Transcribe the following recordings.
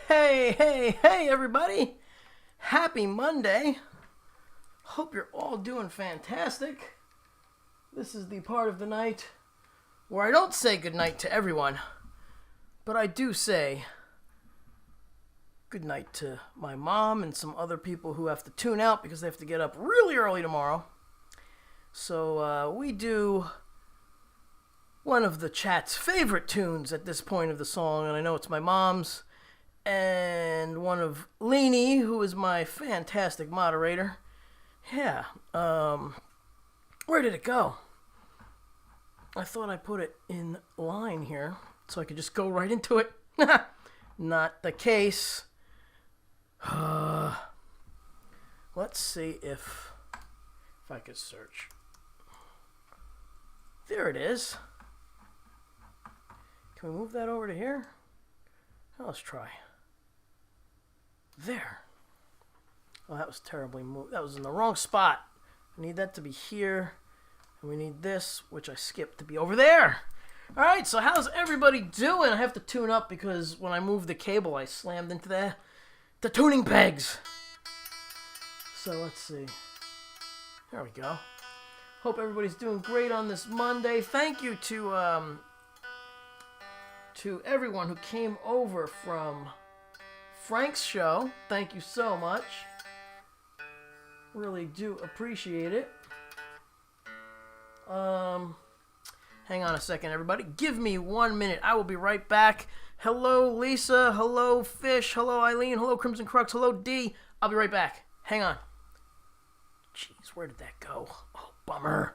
Hey, everybody. Happy Monday. Hope you're all doing fantastic. This is the part of the night where I don't say goodnight to everyone, but I do say goodnight to my mom and some other people who have to tune out because they have to get up really early tomorrow. So we do one of the chat's favorite tunes at this point of the song, and I know it's my mom's, and one of Leanie, who is my fantastic moderator. Yeah, where did it go? I thought I put it in line here so I could just go right into it. Not the case. Let's see if I could search. There it is. Can we move that over to here? Let's try. There. Oh, that was terribly moved. That was in the wrong spot. I need that to be here. And we need this, which I skipped, to be over there. All right, so how's everybody doing? I have to tune up because when I moved the cable, I slammed into the tuning pegs. So let's see. There we go. Hope everybody's doing great on this Monday. Thank you to everyone who came over from Frank's show. Thank you so much. Really do appreciate it. Hang on a second, everybody. Give me 1 minute. I will be right back. Hello, Lisa. Hello, Fish. Hello, Eileen. Hello, Crimson Crux. Hello, D. I'll be right back. Hang on. Jeez, where did that go? Oh, bummer.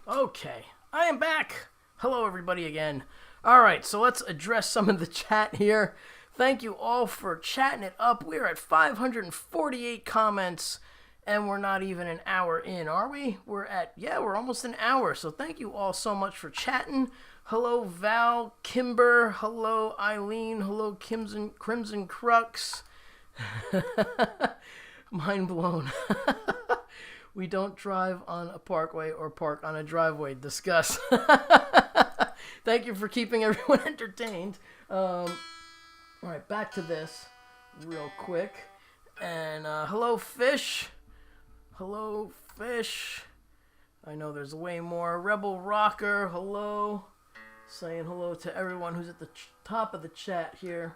Okay, I am back. Hello, everybody, again. All right, so let's address some of the chat here. Thank you all for chatting it up. We're at 548 comments, and we're not even an hour in, are we? We're almost an hour, so thank you all so much for chatting. Hello, Val, Kimber. Hello, Eileen. Hello, Crimson Crux. Mind blown. We don't drive on a parkway or park on a driveway. Discuss. Thank you for keeping everyone entertained. All right, back to this real quick. And hello, Fish. Hello, Fish. I know there's way more. Rebel Rocker, hello. Saying hello to everyone who's at the top of the chat here.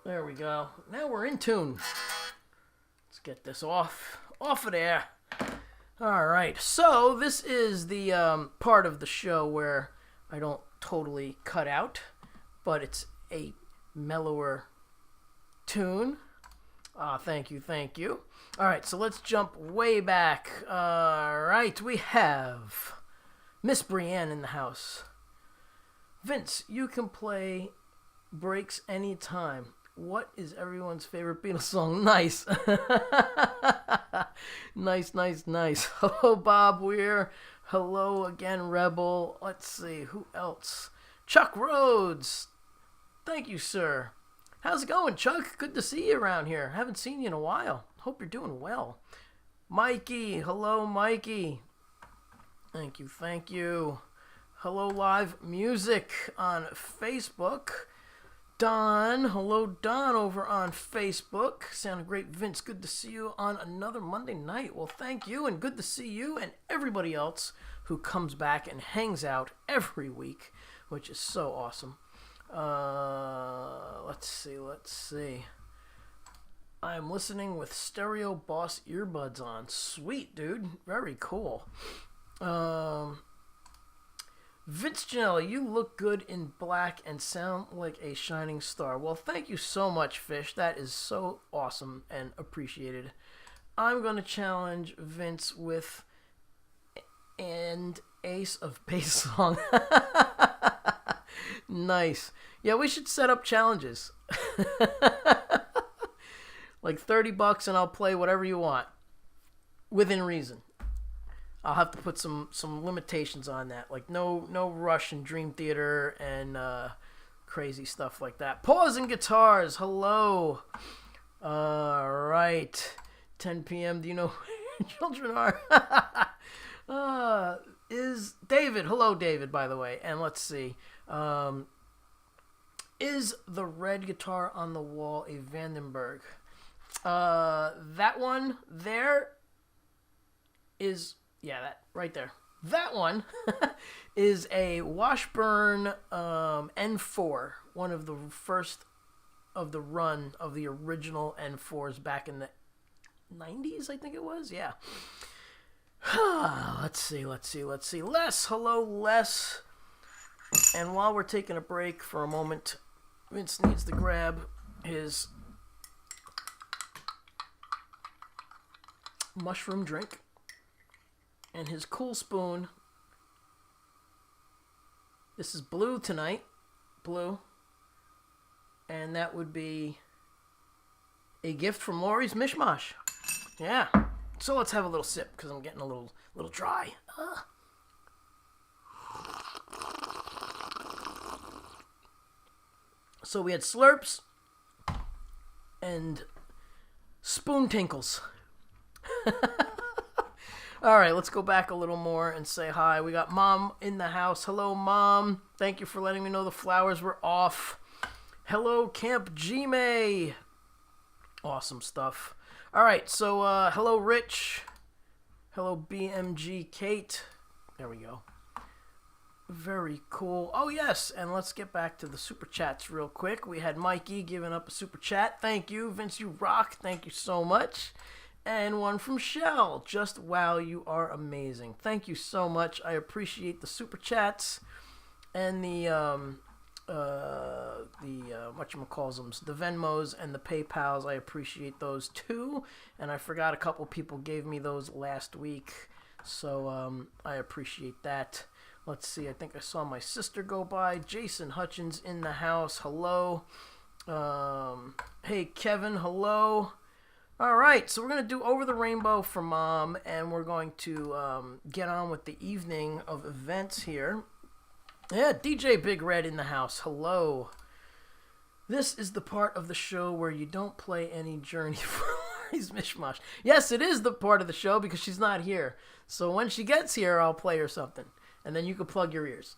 There we go. Now we're in tune. Get this off of there. All right, so this is the part of the show where I don't totally cut out, but it's a mellower tune. Ah, thank you, thank you. All right, so let's jump way back. All right, we have Miss Brienne in the house. Vince, you can play breaks anytime. What is everyone's favorite Beatles song? Nice. Nice, nice, nice. Hello, Bob Weir. Hello again, Rebel. Let's see, who else? Chuck Rhodes. Thank you, sir. How's it going, Chuck? Good to see you around here. Haven't seen you in a while. Hope you're doing well. Mikey. Hello, Mikey. Thank you, thank you. Hello, Live Music on Facebook. Don. Hello, Don, over on Facebook. Sounded great, Vince. Good to see you on another Monday night. Well, thank you, and good to see you and everybody else who comes back and hangs out every week, which is so awesome. Let's see. I'm listening with Stereo Boss earbuds on. Sweet, dude. Very cool. Vince Janelli, you look good in black and sound like a shining star. Well, thank you so much, Fish. That is so awesome and appreciated. I'm going to challenge Vince with an Ace of Base song. Nice. Yeah, we should set up challenges. Like $30 and I'll play whatever you want. Within reason. I'll have to put some limitations on that. Like no Rush and Dream Theater and crazy stuff like that. Pause and Guitars. Hello. All right. 10 p.m. Do you know where your children are? Is David. Hello, David, by the way. And let's see. Is the red guitar on the wall a Vandenberg? That one there is, yeah, that right there. That one is a Washburn N4, one of the first of the run of the original N4s back in the 90s, I think it was. Yeah. Let's see. Les, hello, Les. And while we're taking a break for a moment, Vince needs to grab his mushroom drink and his cool spoon. This is blue tonight. Blue. And that would be a gift from Lori's Mishmash. Yeah. So let's have a little sip because I'm getting a little dry. So we had slurps and spoon tinkles. All right, let's go back a little more and say hi. We got Mom in the house. Hello, Mom. Thank you for letting me know the flowers were off. Hello, Camp G-May. Awesome stuff. All right, so hello, Rich. Hello, BMG Kate. There we go. Very cool. Oh, yes, and let's get back to the super chats real quick. We had Mikey giving up a super chat. Thank you. Vince, you rock. Thank you so much. And one from Shell. Just wow, you are amazing. Thank you so much. I appreciate the super chats and the whatchamacallsums, the Venmos and the PayPals. I appreciate those too. And I forgot a couple people gave me those last week, so I appreciate that. Let's see. I think I saw my sister go by. Jason Hutchins in the house. Hello. Hey, Kevin. Hello. All right, so we're going to do Over the Rainbow for Mom, and we're going to get on with the evening of events here. Yeah, DJ Big Red in the house. Hello. This is the part of the show where you don't play any Journey for Lori's Mishmash. Yes, it is the part of the show because she's not here. So when she gets here, I'll play her something, and then you can plug your ears.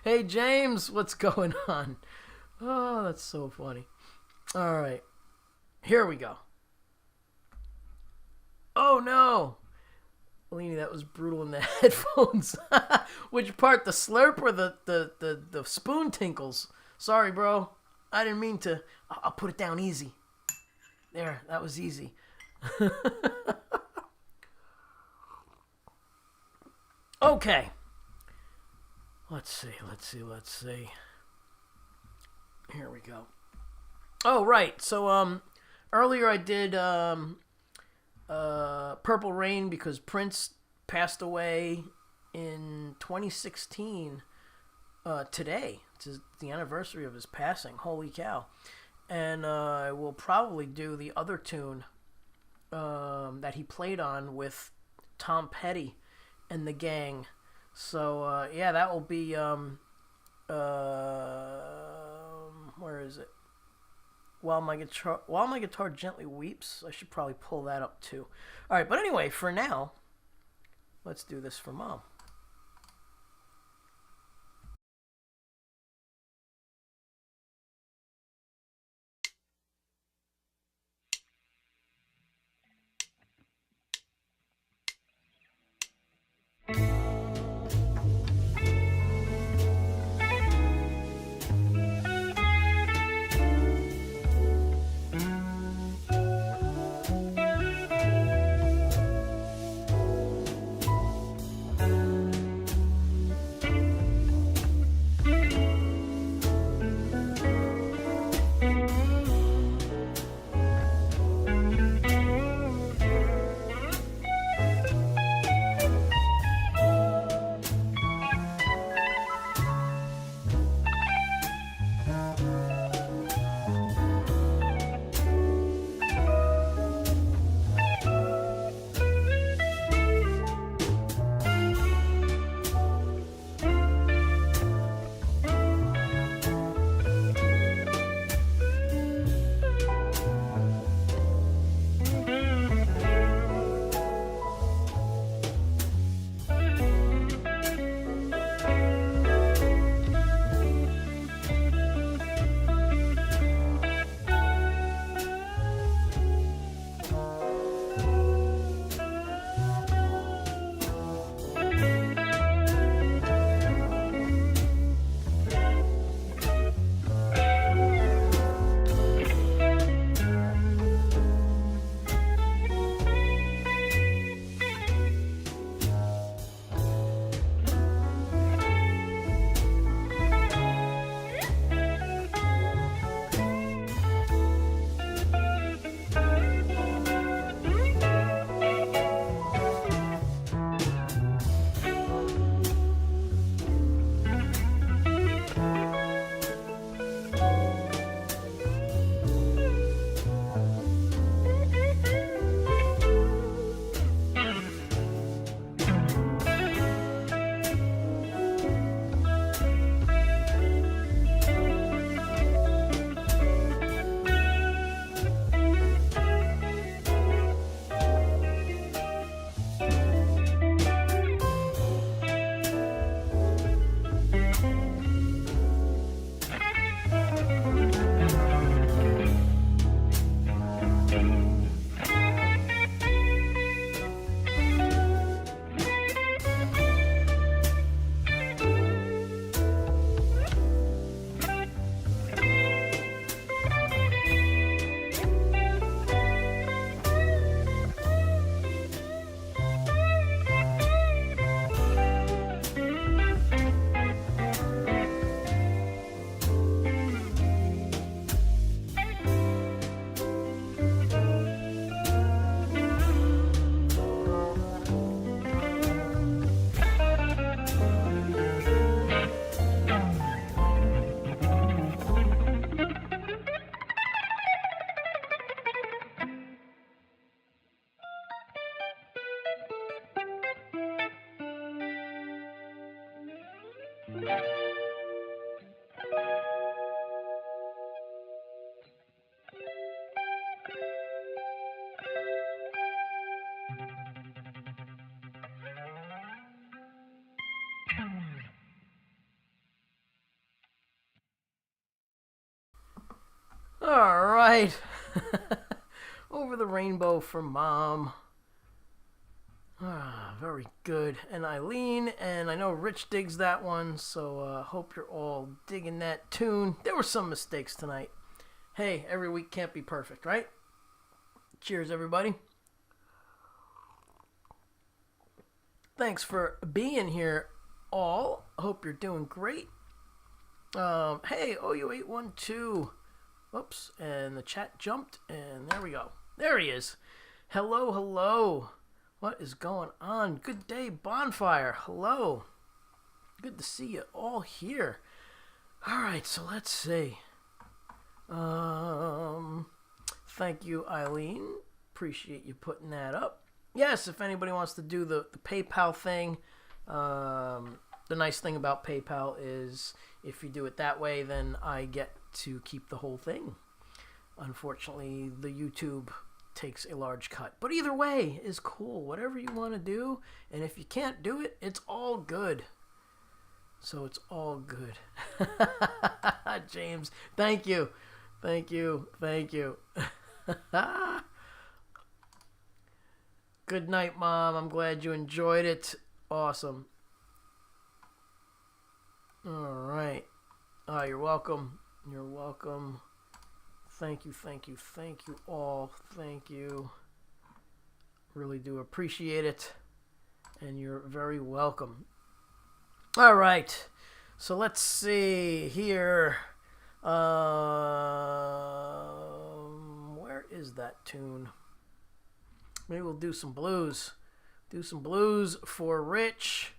Hey, James, what's going on? Oh, that's so funny. All right. Here we go. Oh no! Leanie, that was brutal in the headphones. Which part, the slurp or the spoon tinkles? Sorry, bro. I didn't mean to. I'll put it down easy. There, that was easy. Okay. Let's see. Here we go. Oh, right. So, earlier I did Purple Rain because Prince passed away in 2016. Today, it's the anniversary of his passing. Holy cow! And I will probably do the other tune that he played on with Tom Petty and the gang. So yeah, that will be where is it? While my guitar gently weeps. I should probably pull that up too. All right, but anyway, for now, let's do this for Mom. All right. Over the Rainbow for Mom. Ah, very good. And Eileen, and I know Rich digs that one, so hope you're all digging that tune. There were some mistakes tonight. Hey, every week can't be perfect, right? Cheers, everybody. Thanks for being here, all. Hope you're doing great. Hey, OU812. Whoops, and the chat jumped, and there we go. There he is. Hello, hello. What is going on? Good day, Bonfire. Hello. Good to see you all here. All right, so let's see. Thank you, Eileen. Appreciate you putting that up. Yes, if anybody wants to do the PayPal thing, the nice thing about PayPal is if you do it that way, then I get to keep the whole thing. Unfortunately, the YouTube takes a large cut. But either way is cool. Whatever you want to do. And if you can't do it, it's all good. So it's all good. James, thank you. Thank you. Thank you. Good night, Mom. I'm glad you enjoyed it. Awesome. All right. You're welcome. You're welcome. Thank you, thank you, thank you all. Thank you. Really do appreciate it. And you're very welcome. All right. So let's see here. Where is that tune? Maybe we'll do some blues. Do some blues for Rich.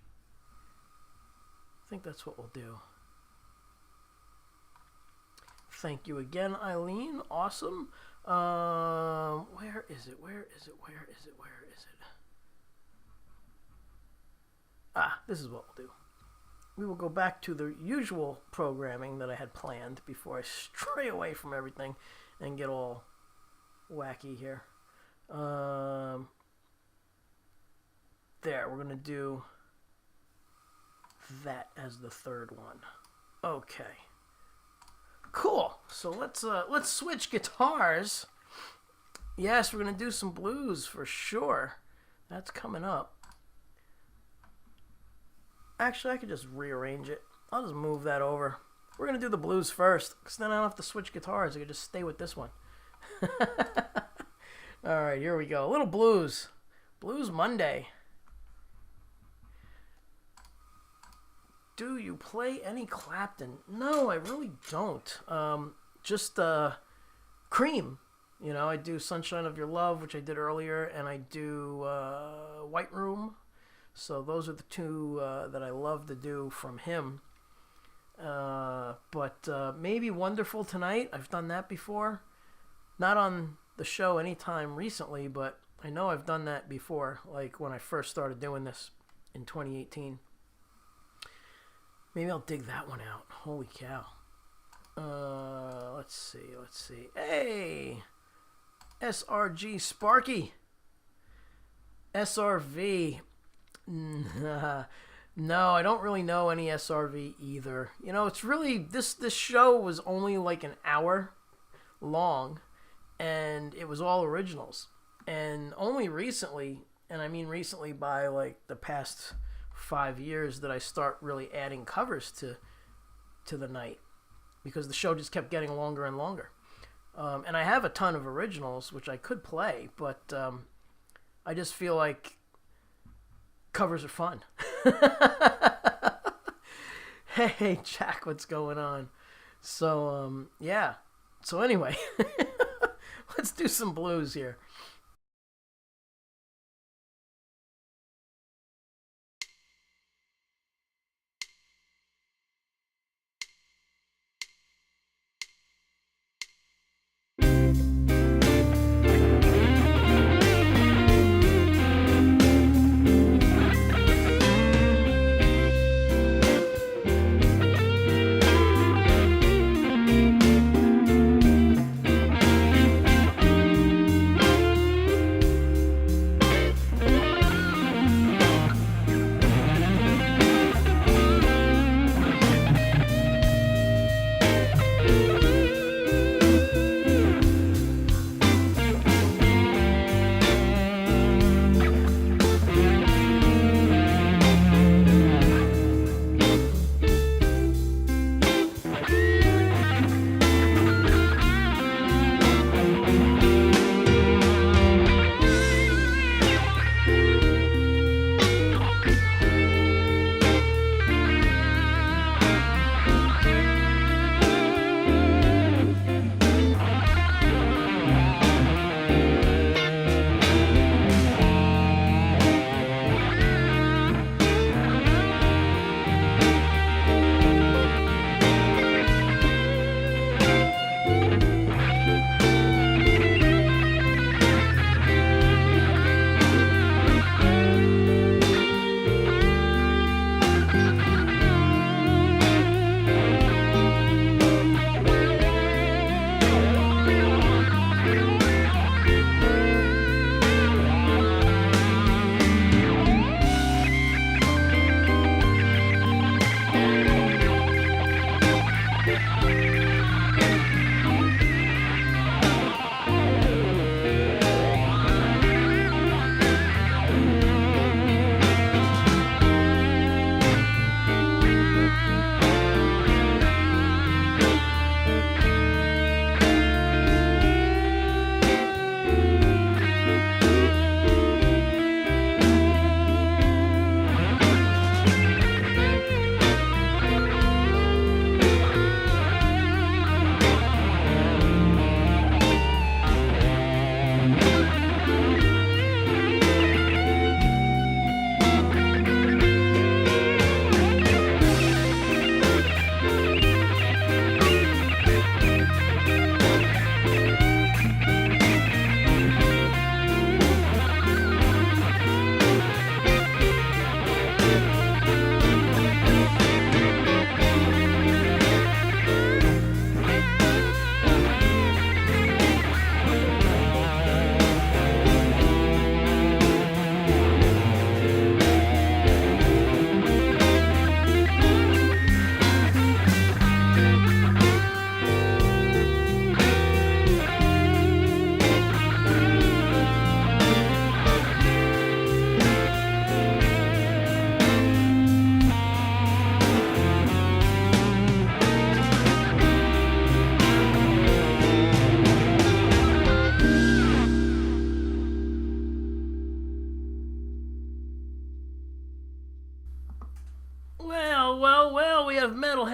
I think that's what we'll do. Thank you again, Eileen. Awesome. Where is it? Where is it? Where is it? Where is it? This is what we'll do. We will go back to the usual programming that I had planned before I stray away from everything and get all wacky here. There, we're going to do that as the third one. Okay. Cool. So let's switch guitars. Yes, we're gonna do some blues for sure. That's coming up. Actually, I could just rearrange it. I'll just move that over. We're gonna do the blues first, because then I don't have to switch guitars. I can just stay with this one. All right, here we go. A little blues. Blues Monday. Do you play any Clapton? No, I really don't. Just Cream. You know, I do Sunshine of Your Love, which I did earlier, and I do White Room. So those are the two that I love to do from him. But maybe Wonderful Tonight. I've done that before. Not on the show anytime recently, but I know I've done that before, like when I first started doing this in 2018. Maybe I'll dig that one out. Holy cow. Let's see. Hey! SRG Sparky. SRV. No, I don't really know any SRV either. You know, it's really, this show was only like an hour long, and it was all originals. And only recently, and I mean recently by like the past 5 years, that I start really adding covers to the night, because the show just kept getting longer and longer. And I have a ton of originals which I could play, but I just feel like covers are fun. Hey Jack, what's going on? So yeah. So anyway, let's do some blues here.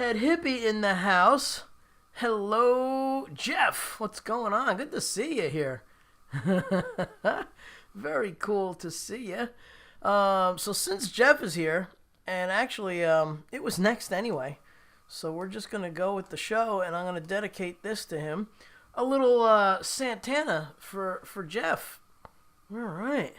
Red Hippie in the house. Hello, Jeff. What's going on? Good to see you here. Very cool to see you. So since Jeff is here, and actually it was next anyway, so we're just going to go with the show, and I'm going to dedicate this to him. A little Santana for Jeff. All right.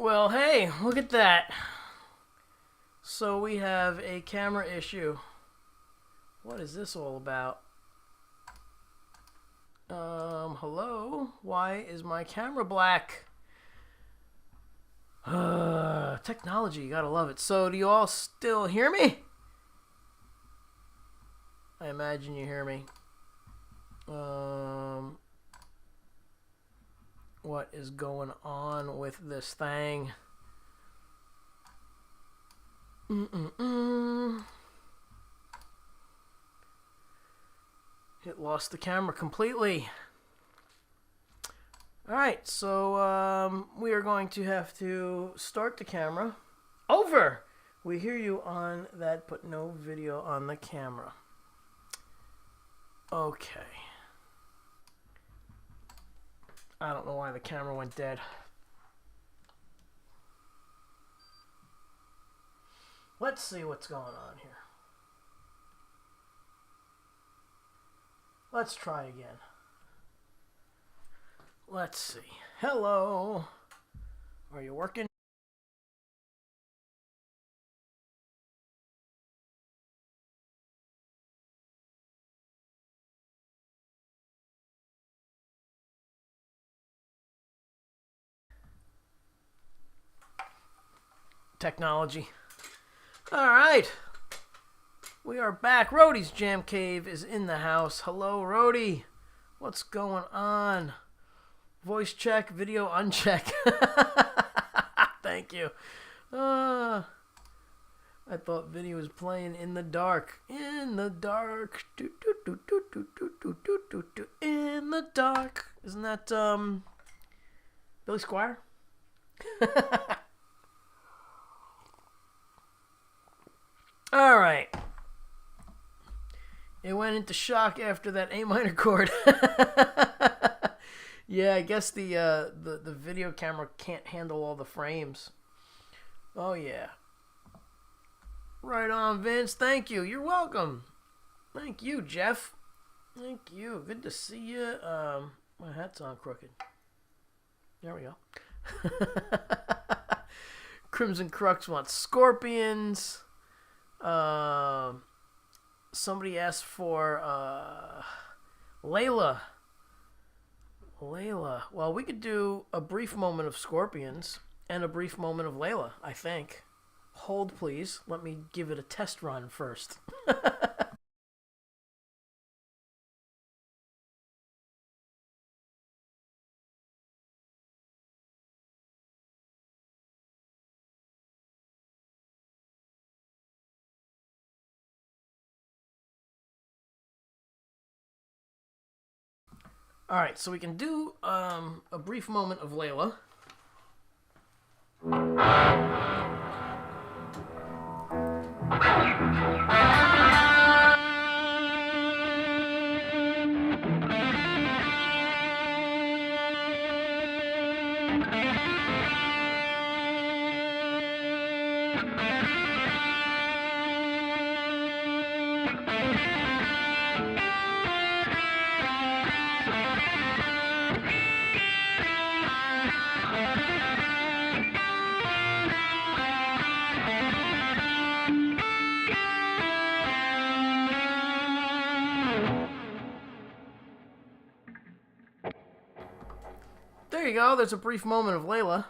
Well, hey, look at that. So we have a camera issue. What is this all about? Hello? Why is my camera black? Technology, you gotta love it. So, do you all still hear me? I imagine you hear me. What is going on with this thing? It lost the camera completely. Alright, so we are going to have to start the camera over. We hear you on that, but no video on the camera. Okay. I don't know why the camera went dead. Let's see what's going on here. Let's try again. Let's see. Hello. Are you working? Technology. All right. We are back. Rhodey's Jam Cave is in the house. Hello, Rhodey. What's going on? Voice check, video uncheck. Thank you. I thought video was playing in the dark. In the dark. In the dark. Isn't that Billy Squire? All right. It went into shock after that A minor chord. Yeah, I guess the video camera can't handle all the frames. Oh yeah. Right on, Vince. Thank you. You're welcome. Thank you, Jeff. Thank you. Good to see you. My hat's on crooked. There we go. Crimson Crux wants scorpions. Somebody asked for Layla. Layla. Well, we could do a brief moment of Scorpions and a brief moment of Layla, I think. Hold, please. Let me give it a test run first. Alright, so we can do a brief moment of Layla. There you go, there's a brief moment of Layla.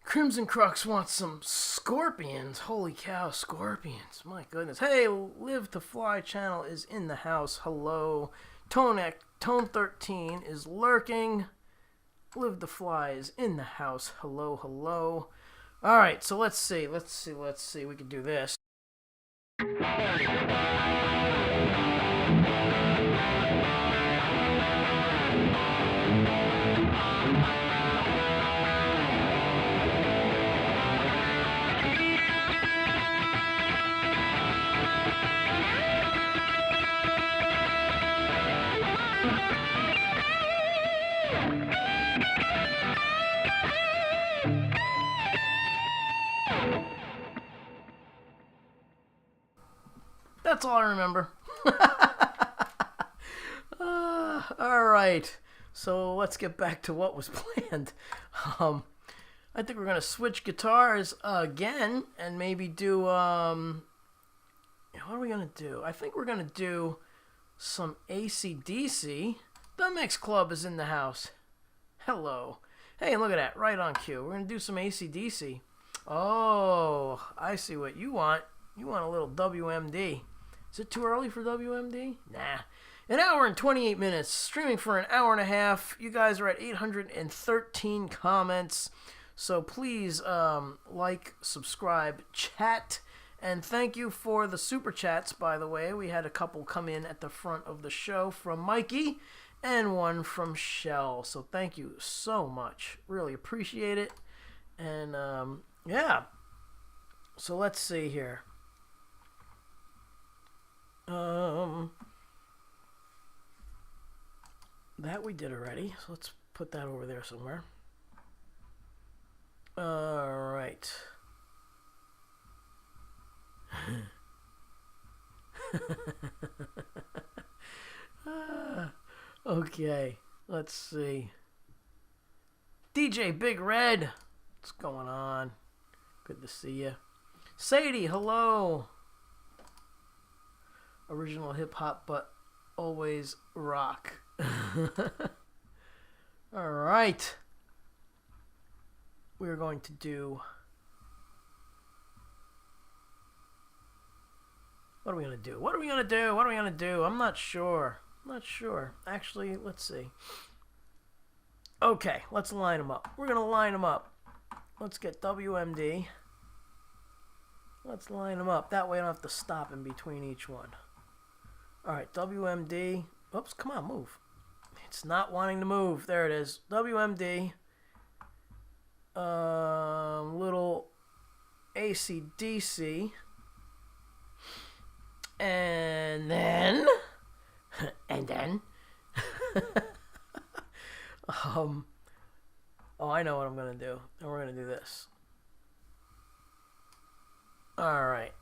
Crimson Crux wants some scorpions. Holy cow, scorpions. My goodness. Hey, Live to Fly channel is in the house. Hello. Tone 13 is lurking. Live to Fly is in the house. Hello, hello. Alright, so let's see. We can do this. That's all I remember. All right. So let's get back to what was planned. I I think we're going to switch guitars again and maybe do, what are we going to do? I think we're going to do some AC/DC. The Mix Club is in the house. Hello. Hey, look at that. Right on cue. We're going to do some AC/DC. Oh, I see what you want. You want a little WMD. Is it too early for WMD? Nah. An hour and 28 minutes. Streaming for an hour and a half. You guys are at 813 comments. So please like, subscribe, chat. And thank you for the super chats, by the way. We had a couple come in at the front of the show from Mikey and one from Shell. So thank you so much. Really appreciate it. And yeah. So let's see here. That we did already. So let's put that over there somewhere. All right. Okay, let's see. DJ Big Red, what's going on? Good to see you. Sadie, hello. Original hip hop, but always rock. All right. We're going to do. What are we going to do? What are we going to do? What are we going to do? I'm not sure. Actually, let's see. Okay, let's line them up. We're going to line them up. Let's get WMD. Let's line them up. That way I don't have to stop in between each one. All right, WMD. Oops, come on, move. It's not wanting to move. There it is. WMD. Little AC/DC. And then oh, I know what I'm gonna do. And we're gonna do this. All right.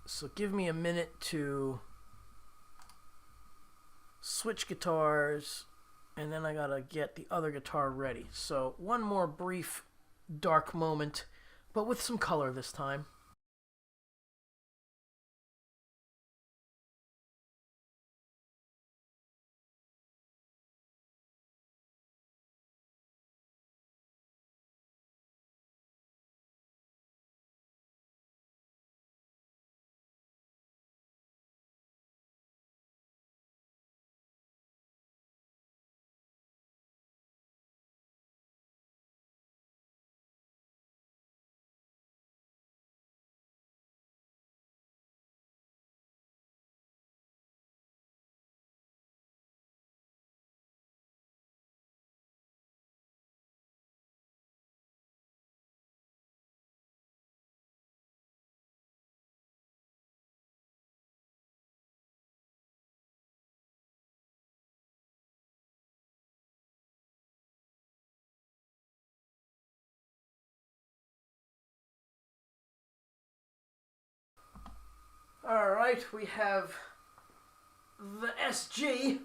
So give me a minute to switch guitars, and then I gotta get the other guitar ready. So one more brief dark moment, but with some color this time. All right, we have the SG.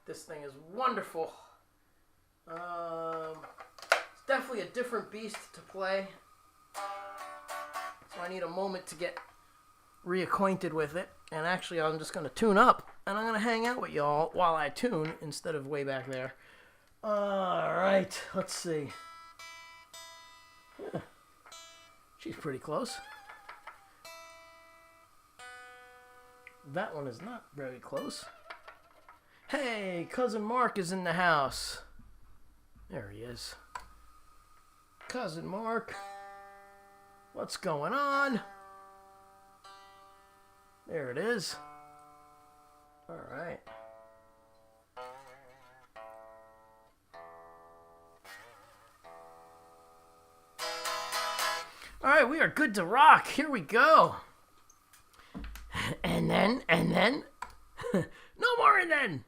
This thing is wonderful. It's definitely a different beast to play. So I need a moment to get reacquainted with it. And actually, I'm just going to tune up. And I'm going to hang out with y'all while I tune instead of way back there. All right, let's see. Yeah. She's pretty close. That one is not very close. Hey, Cousin Mark is in the house. There he is. Cousin Mark. What's going on? There it is. All right. All right, we are good to rock. Here we go. And then, no more and then.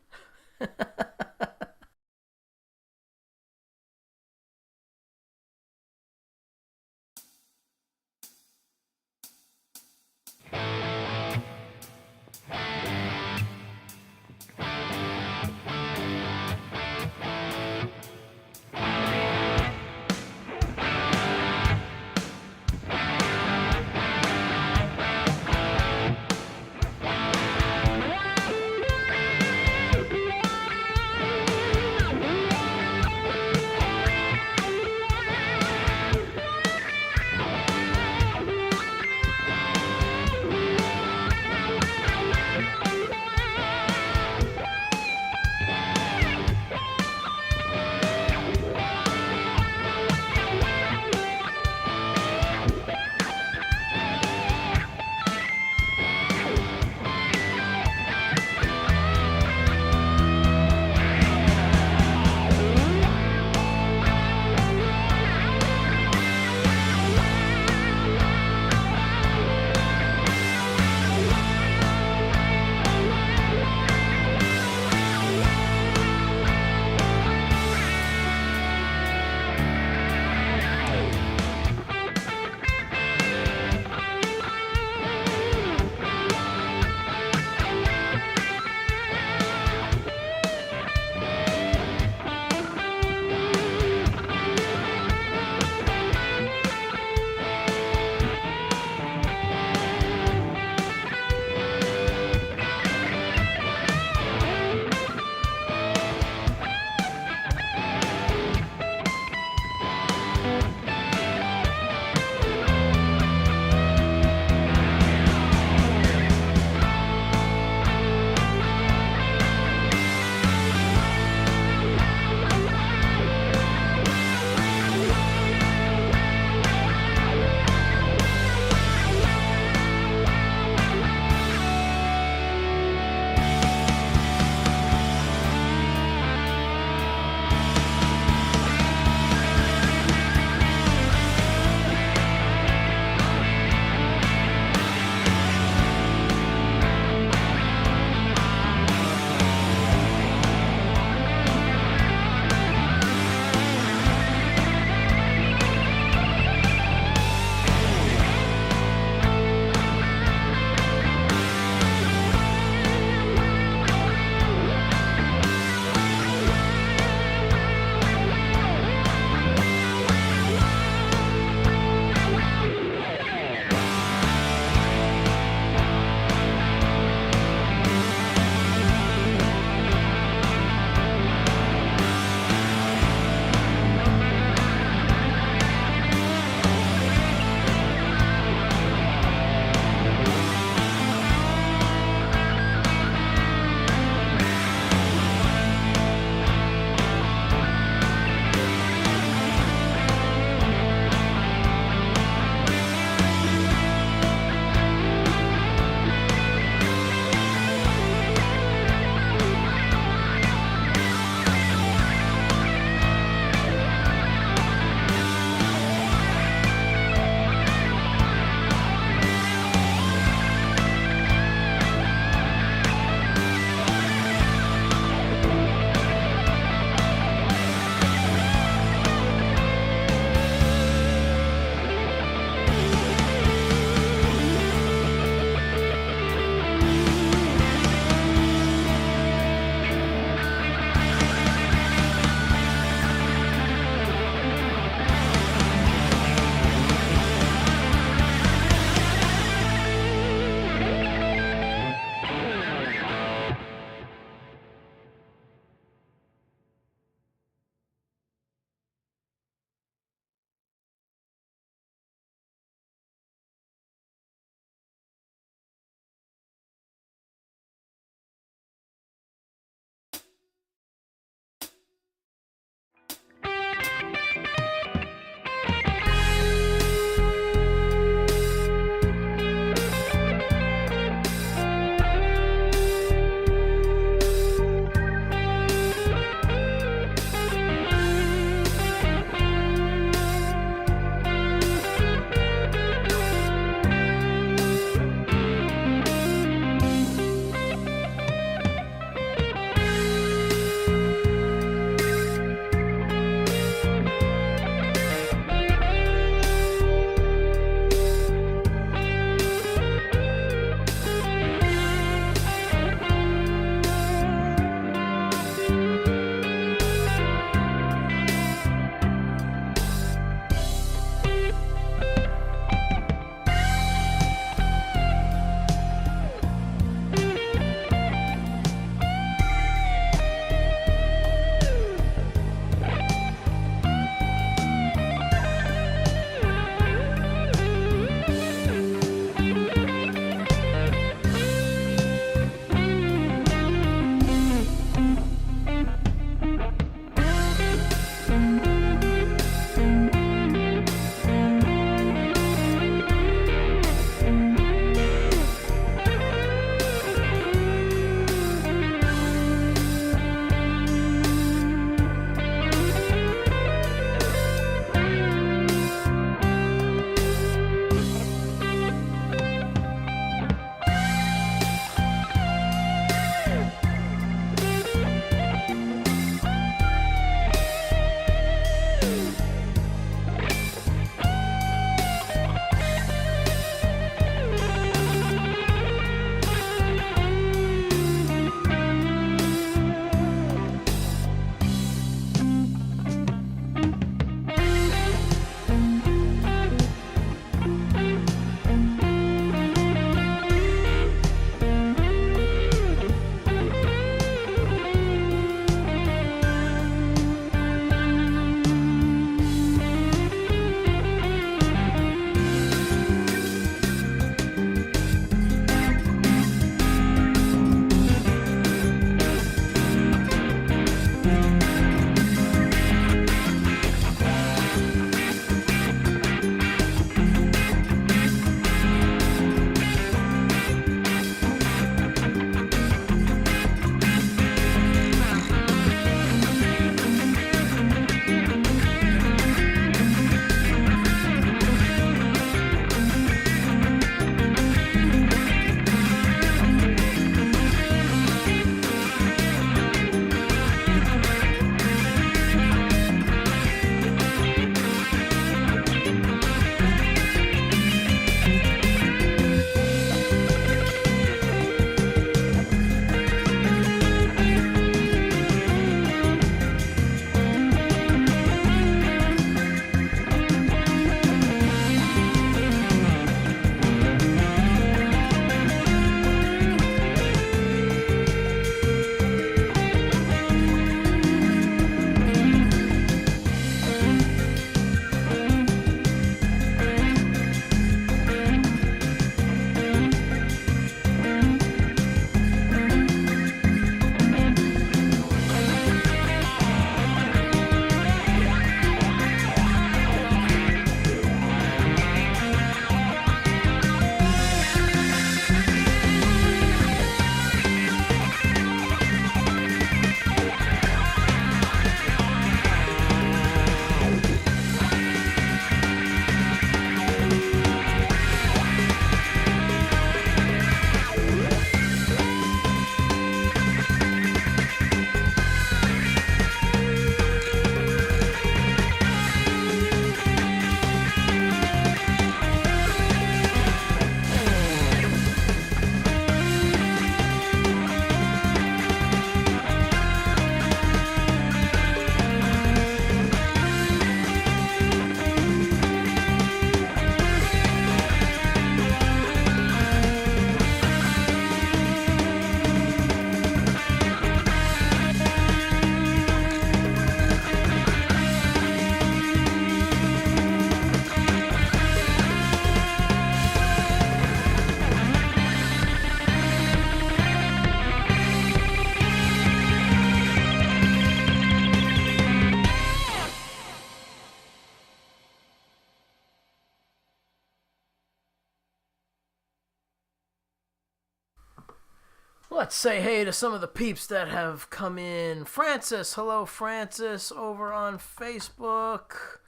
Let's say hey to some of the peeps that have come in. Francis, hello Francis, over on Facebook.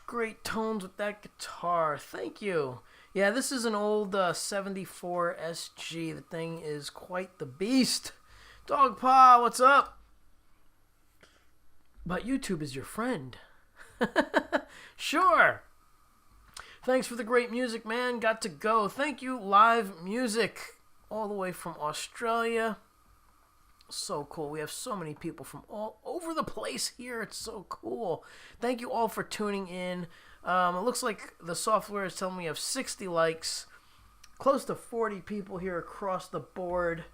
Great tones with that guitar. Thank you. Yeah, this is an old 74 SG. The thing is quite the beast. Dogpaw, what's up? But YouTube is your friend. Sure. Thanks for the great music, man. Got to go. Thank you, Live Music, all the way from Australia. So cool. We have so many people from all over the place here. It's so cool. Thank you all for tuning in. It looks like the software is telling me I have 60 likes. Close to 40 people here across the board.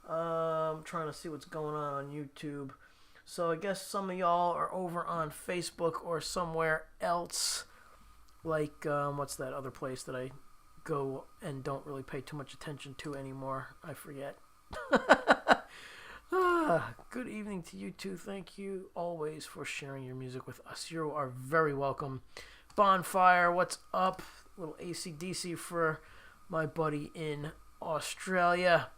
I'm trying to see what's going on YouTube. So I guess some of y'all are over on Facebook or somewhere else. Like, what's that other place that I go and don't really pay too much attention to anymore? I forget. Good evening to you too. Thank you always for sharing your music with us. You are very welcome. Bonfire, what's up? A little AC/DC for my buddy in Australia.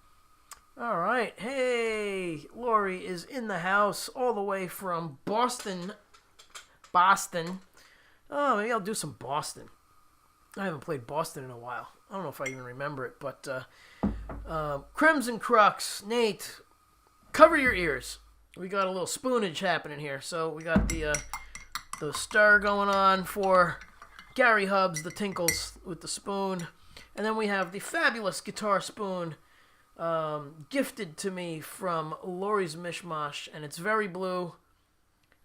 All right. Hey, Lori is in the house all the way from Boston. Oh, maybe I'll do some Boston. I haven't played Boston in a while. I don't know if I even remember it, but Crimson Crux, Nate, cover your ears. We got a little spoonage happening here. So we got the stir going on for Gary Hubbs, the tinkles with the spoon. And then we have the fabulous guitar spoon gifted to me from Lori's Mishmash. And it's very blue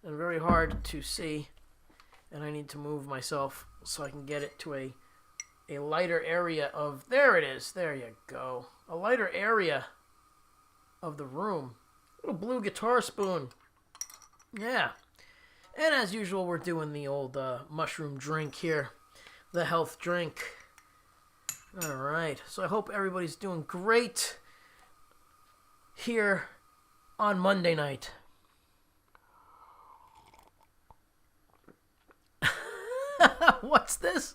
and very hard to see. And I need to move myself so I can get it to a lighter area of... There it is. There you go. A lighter area of the room. Little blue guitar spoon. Yeah. And as usual, we're doing the old mushroom drink here. The health drink. All right. So I hope everybody's doing great here on Monday night. What's this?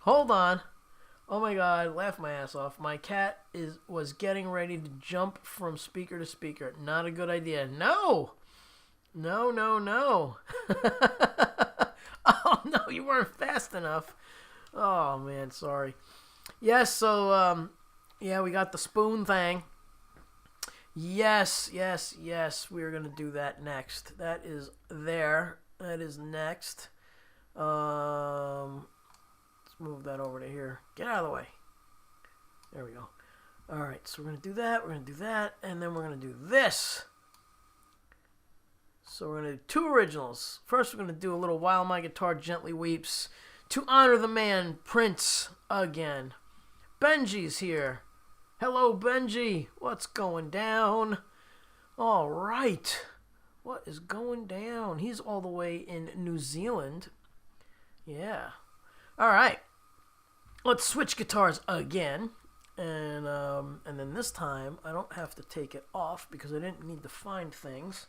Hold on. Oh my god, laugh my ass off. My cat was getting ready to jump from speaker to speaker. Not a good idea. No! No. Oh no, you weren't fast enough. Oh man, sorry. Yes, so yeah, we got the spoon thing. Yes, we're gonna do that next. That is there. That is next. Let's move that over to here. Get out of the way. There we go. Alright, so we're going to do that, and then we're going to do this. So we're going to do two originals. First, we're going to do a little While My Guitar Gently Weeps to honor the man, Prince, again. Benji's here. Hello, Benji. What's going down? Alright. What is going down? He's all the way in New Zealand. Yeah. All right. Let's switch guitars again. And then this time, I don't have to take it off because I didn't need to find things.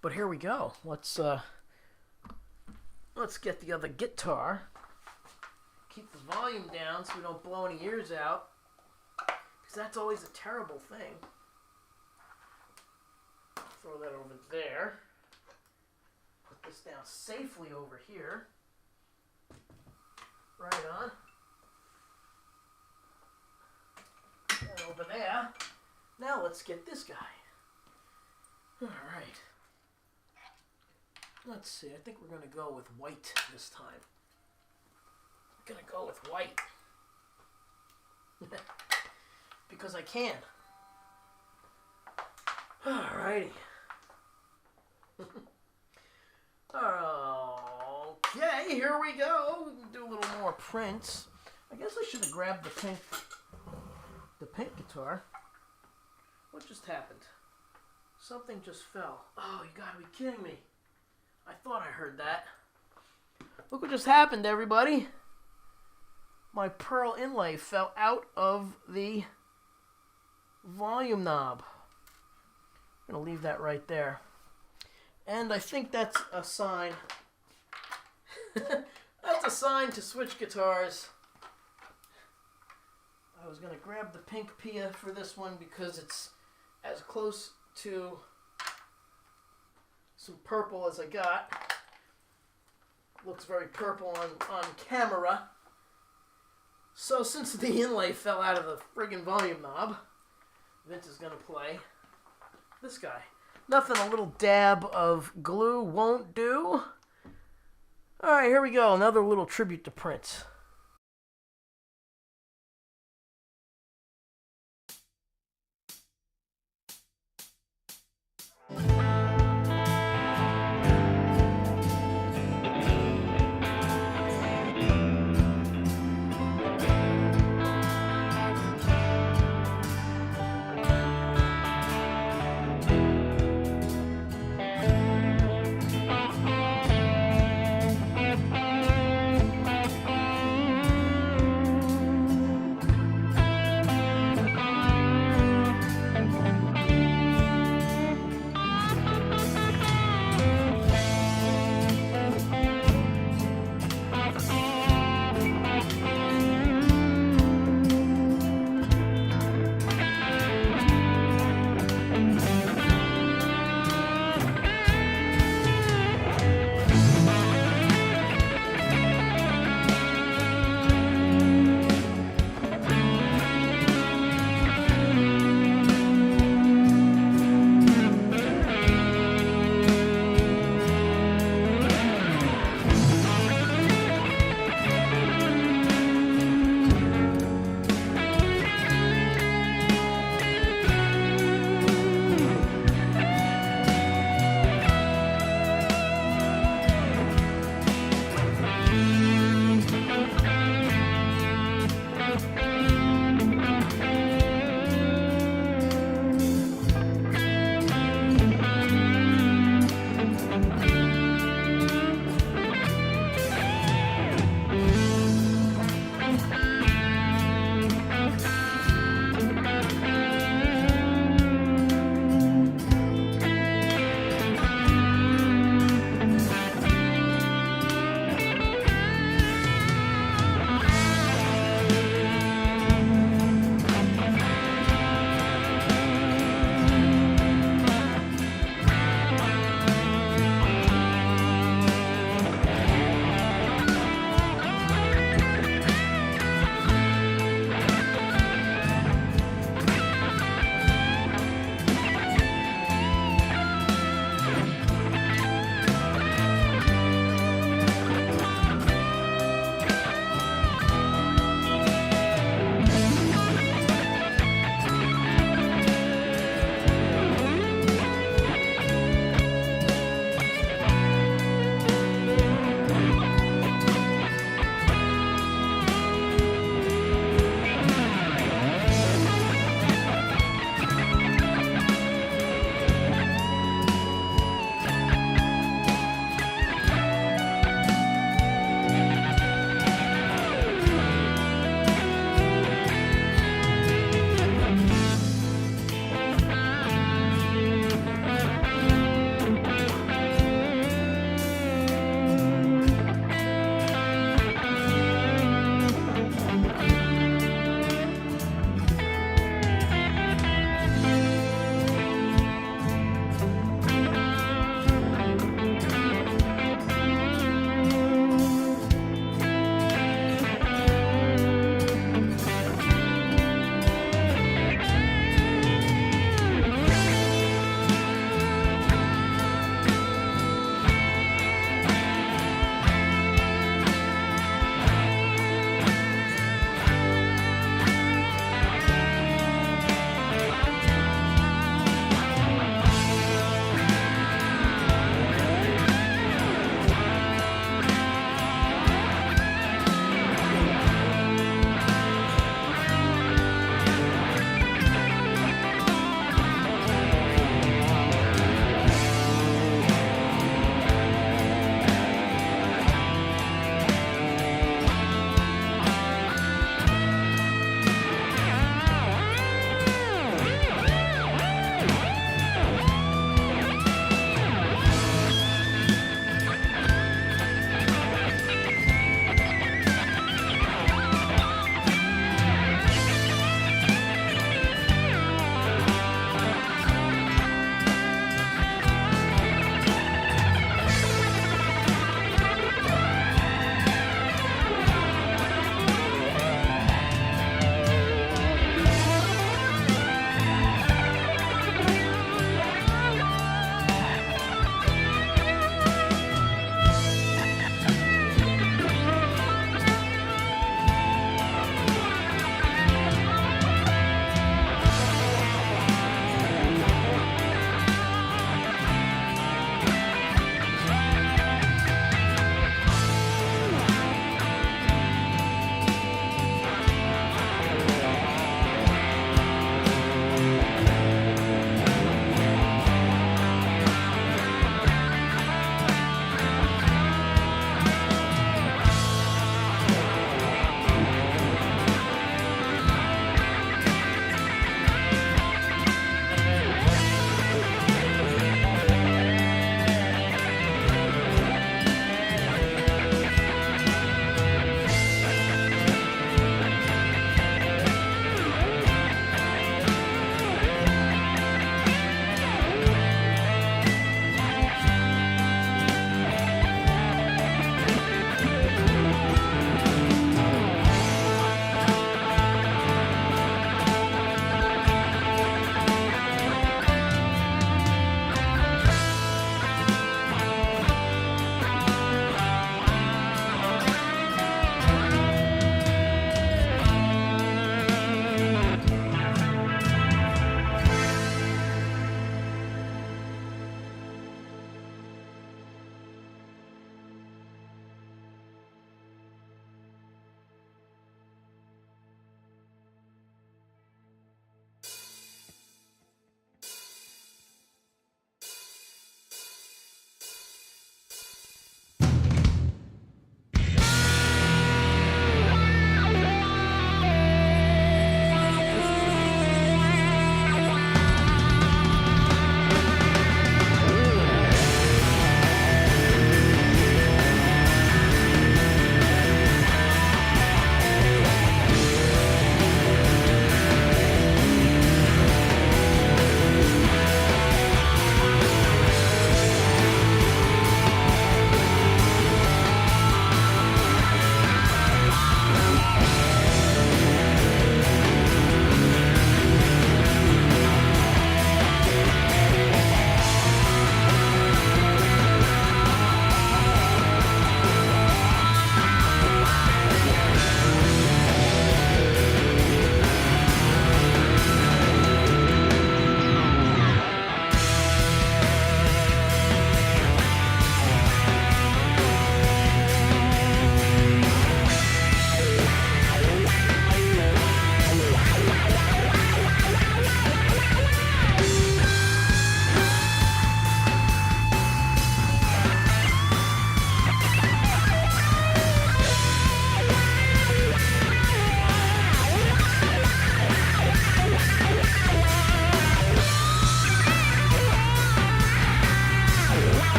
But here we go. Let's get the other guitar. Keep the volume down so we don't blow any ears out. Because that's always a terrible thing. Throw that over there. Put this down safely over here. Right on. And over there. Now let's get this guy. Alright. Let's see. I think we're going to go with white this time. I'm going to go with white. Because I can. Alrighty. Okay, here we go. We can do a little more Prince. I guess I should have grabbed the pink guitar. What just happened? Something just fell. Oh, you gotta be kidding me. I thought I heard that. Look what just happened, everybody. My pearl inlay fell out of the volume knob. I'm going to leave that right there. And I think that's a sign. That's a sign to switch guitars. I was going to grab the pink Pia for this one because it's as close to some purple as I got. Looks very purple on camera. So since the inlay fell out of the friggin' volume knob, Vince is going to play this guy. Nothing a little dab of glue won't do. Alright, here we go. Another little tribute to Prince.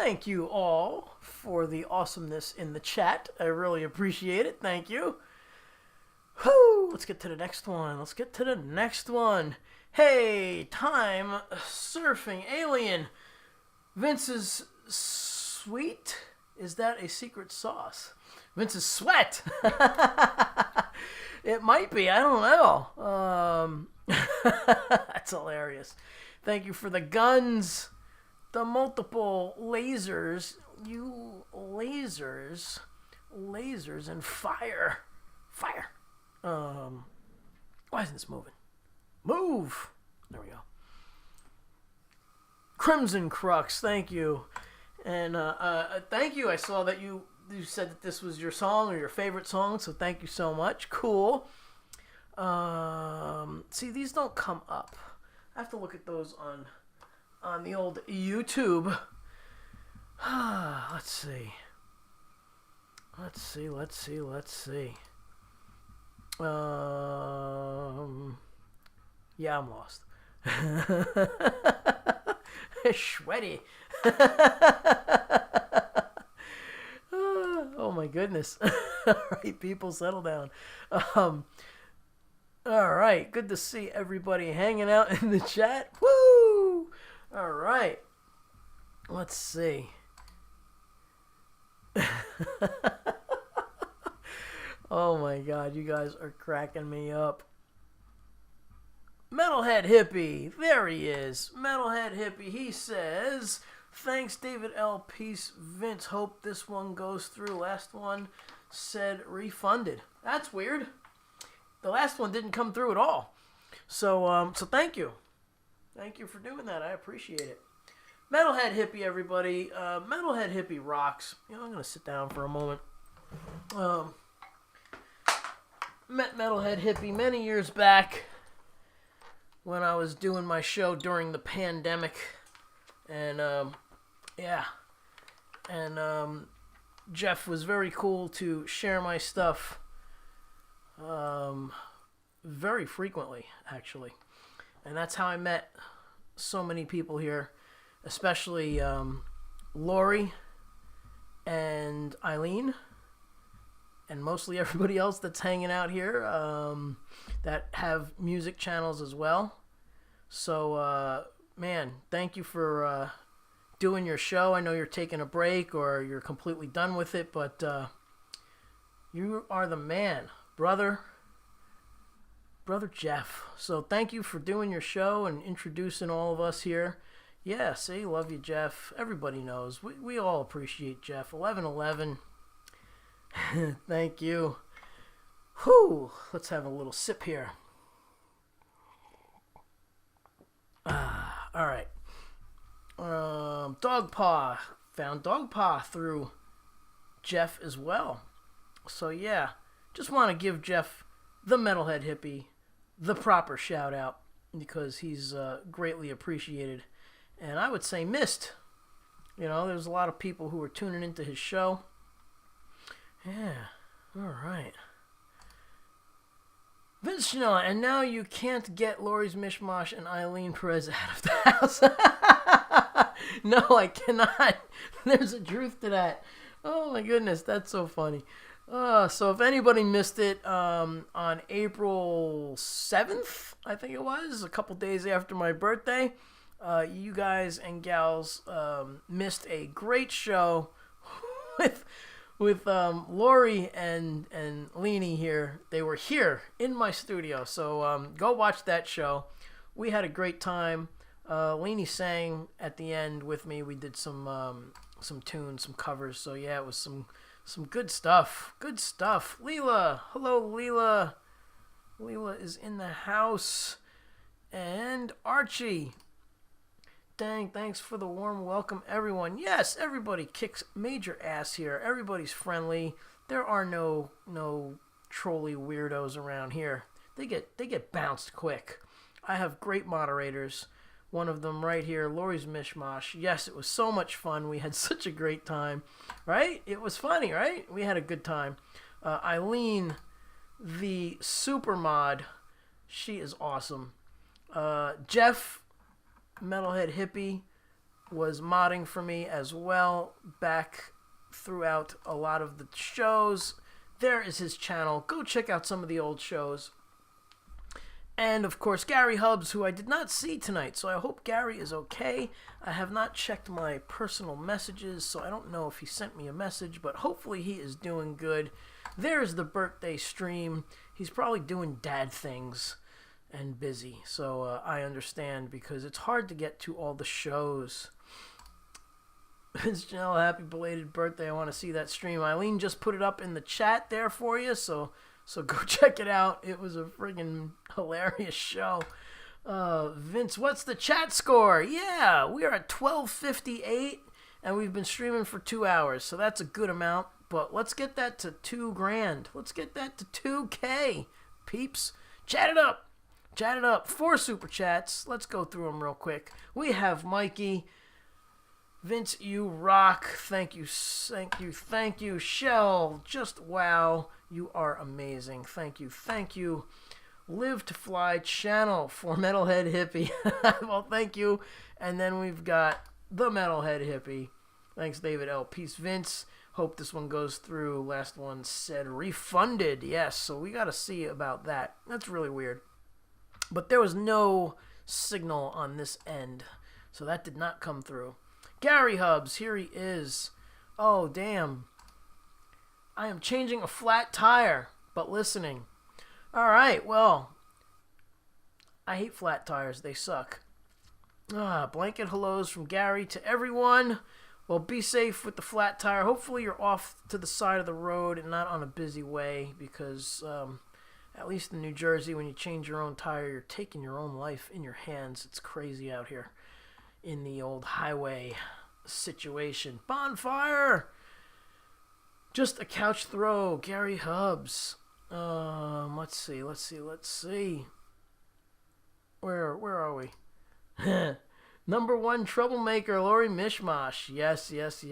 thank you all for the awesomeness in the chat. I really appreciate it. Thank you. Whoo! Let's get to the next one. Hey, time surfing alien. Vince's sweet? Is that a secret sauce? Vince's sweat. It might be. I don't know. That's hilarious. Thank you for the guns. The multiple lasers. You lasers and fire. Why isn't this moving? Move. There we go. Crimson Crux. Thank you. And thank you. I saw that you said that this was your song or your favorite song, so thank you so much. Cool. See, these don't come up. I have to look at those on the old YouTube. Let's see. Yeah, I'm lost. Sweaty. Oh my goodness. All right, people, settle down. All right, good to see everybody hanging out in the chat. Woo! All right. Let's see. Oh my God, you guys are cracking me up. Metalhead Hippie, there he is. Metalhead Hippie, he says, thanks David L. Peace, Vince, hope this one goes through. Last one said refunded. That's weird. The last one didn't come through at all. So thank you. Thank you for doing that. I appreciate it. Metalhead Hippie, everybody. Metalhead Hippie rocks. You know, I'm going to sit down for a moment. Met Metalhead Hippie many years back when I was doing my show during the pandemic. And, yeah. And, Jeff was very cool to share my stuff, very frequently, actually. And that's how I met so many people here, especially, Lori and Eileen, and mostly everybody else that's hanging out here, that have music channels as well. So, man, thank you for doing your show. I know you're taking a break or you're completely done with it, but you are the man, brother Jeff. So thank you for doing your show and introducing all of us here. Yeah, see, love you, Jeff. Everybody knows. We all appreciate Jeff. 1111. Thank you. Whew. Let's have a little sip here. All right. Dogpaw. Found Dogpaw through Jeff as well. So yeah, just want to give Jeff, the Metalhead Hippie, the proper shout out because he's greatly appreciated. And I would say missed. You know, there's a lot of people who are tuning into his show. Yeah, all right. Vince Schnella, and now you can't get Lori's Mishmash and Eileen Perez out of the house. No, I cannot. There's a truth to that. Oh my goodness, that's so funny. So if anybody missed it, on April 7th, I think it was, a couple days after my birthday, you guys and gals missed a great show with Lori and Leanie here. They were here in my studio, so go watch that show. We had a great time. Leanie sang at the end with me. We did some tunes, some covers. So yeah, it was some good stuff. Good stuff. Leela, hello Leela. Leela is in the house, and Archie. Dang, thanks for the warm welcome, everyone. Yes, everybody kicks major ass here. Everybody's friendly. There are no trolly weirdos around here. They get bounced quick. I have great moderators. One of them right here, Lori's Mishmash. Yes, it was so much fun. We had such a great time, right? It was funny, right? We had a good time. Eileen, the super mod, she is awesome. Jeff, Metalhead Hippie, was modding for me as well back throughout a lot of the shows. There is his channel. Go check out some of the old shows. And, of course, Gary Hubbs, who I did not see tonight, so I hope Gary is okay. I have not checked my personal messages, so I don't know if he sent me a message, but hopefully he is doing good. There's the birthday stream. He's probably doing dad things and busy, so I understand, because it's hard to get to all the shows. Vince Janelle, happy belated birthday. I want to see that stream. Eileen just put it up in the chat there for you, so go check it out. It was a friggin' hilarious show. Vince, what's the chat score? Yeah, we are at 12:58, and we've been streaming for 2 hours, so that's a good amount. But let's get that to $2,000. Let's get that to 2K, peeps. Chat it up. Chat it up. 4 super chats. Let's go through them real quick. We have Mikey. Vince, you rock. Thank you, thank you, thank you. Shell, just wow. You are amazing. Thank you, thank you. Live to Fly channel for Metalhead Hippie. Well, thank you. And then we've got the Metalhead Hippie. Thanks, David L. Peace, Vince. Hope this one goes through. Last one said refunded. Yes, so we got to see about that. That's really weird. But there was no signal on this end, so that did not come through. Gary Hubbs, here he is. Oh, damn. I am changing a flat tire, but listening. All right, well, I hate flat tires. They suck. Blanket hellos from Gary to everyone. Well, be safe with the flat tire. Hopefully you're off to the side of the road and not on a busy way, because at least in New Jersey, when you change your own tire, you're taking your own life in your hands. It's crazy out here in the old highway situation. Bonfire! Just a couch throw. Gary Hubbs. Let's see. Where are we? Number 1 troublemaker, Lori Mishmash. Yes. Yes,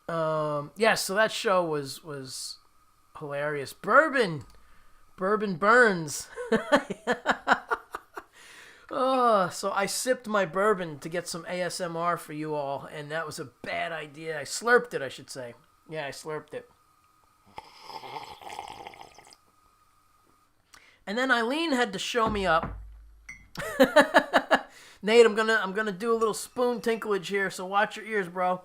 so that show was hilarious. Bourbon burns. So I sipped my bourbon to get some ASMR for you all, and that was a bad idea. I slurped it, I should say. Yeah, I slurped it. And then Eileen had to show me up. Nate, I'm gonna do a little spoon tinklage here, so watch your ears, bro.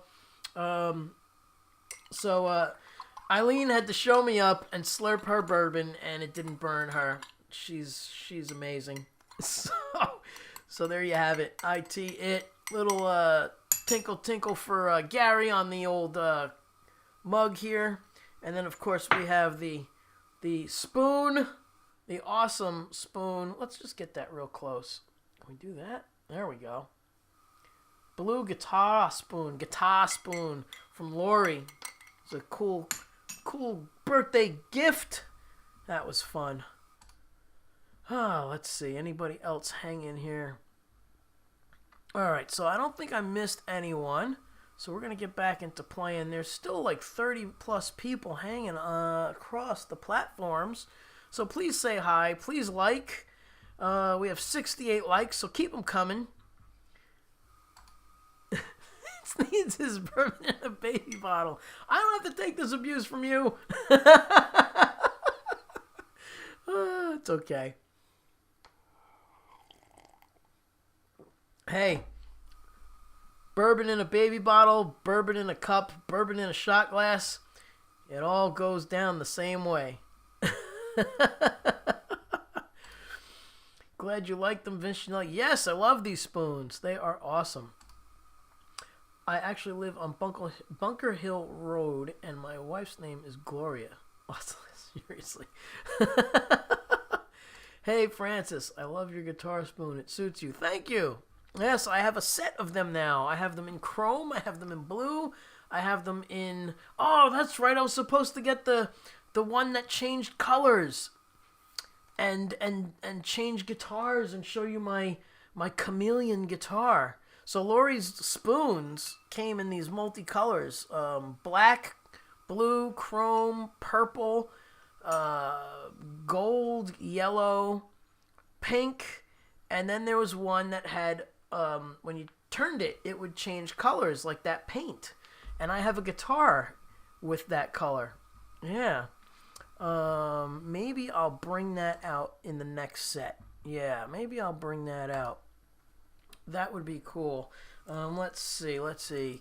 Eileen had to show me up and slurp her bourbon, and it didn't burn her. She's amazing. So there you have it. Little tinkle for Gary on the old mug here, and then of course we have the spoon, the awesome spoon. Let's just get that real close. Can we do that? There we go. Blue guitar spoon from Lori. It's a cool birthday gift. That was fun. Let's see. Anybody else hang in here? All right, so I don't think I missed anyone. So we're going to get back into playing. There's still like 30 plus people hanging across the platforms. So please say hi. Please like. We have 68 likes, so keep them coming. Needs his bourbon in a baby bottle. I don't have to take this abuse from you. It's okay. Hey, bourbon in a baby bottle, bourbon in a cup, bourbon in a shot glass, it all goes down the same way. Glad you like them, Vince Chanel. Yes, I love these spoons. They are awesome. I actually live on Bunker Hill Road, and my wife's name is Gloria. Oh, seriously. Hey, Francis, I love your guitar spoon. It suits you. Thank you. Yes, I have a set of them now. I have them in chrome. I have them in blue. I have them in... Oh, that's right. I was supposed to get the one that changed colors and change guitars and show you my chameleon guitar. So Lori's spoons came in these multicolors. Black, blue, chrome, purple, gold, yellow, pink, and then there was one that had when you turned it, it would change colors like that paint. And I have a guitar with that color. Yeah. Maybe I'll bring that out in the next set. Yeah, maybe I'll bring that out. That would be cool. Let's see. Let's see.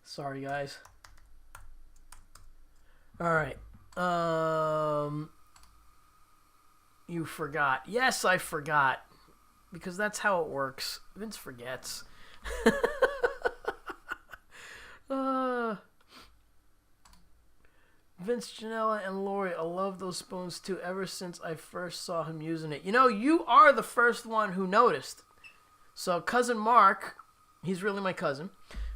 Sorry, guys. All right. You forgot. Yes, I forgot. Because that's how it works. Vince forgets. Vince, Janela, and Lori, I love those spoons too ever since I first saw him using it. You know, you are the first one who noticed. So Cousin Mark, he's really my cousin,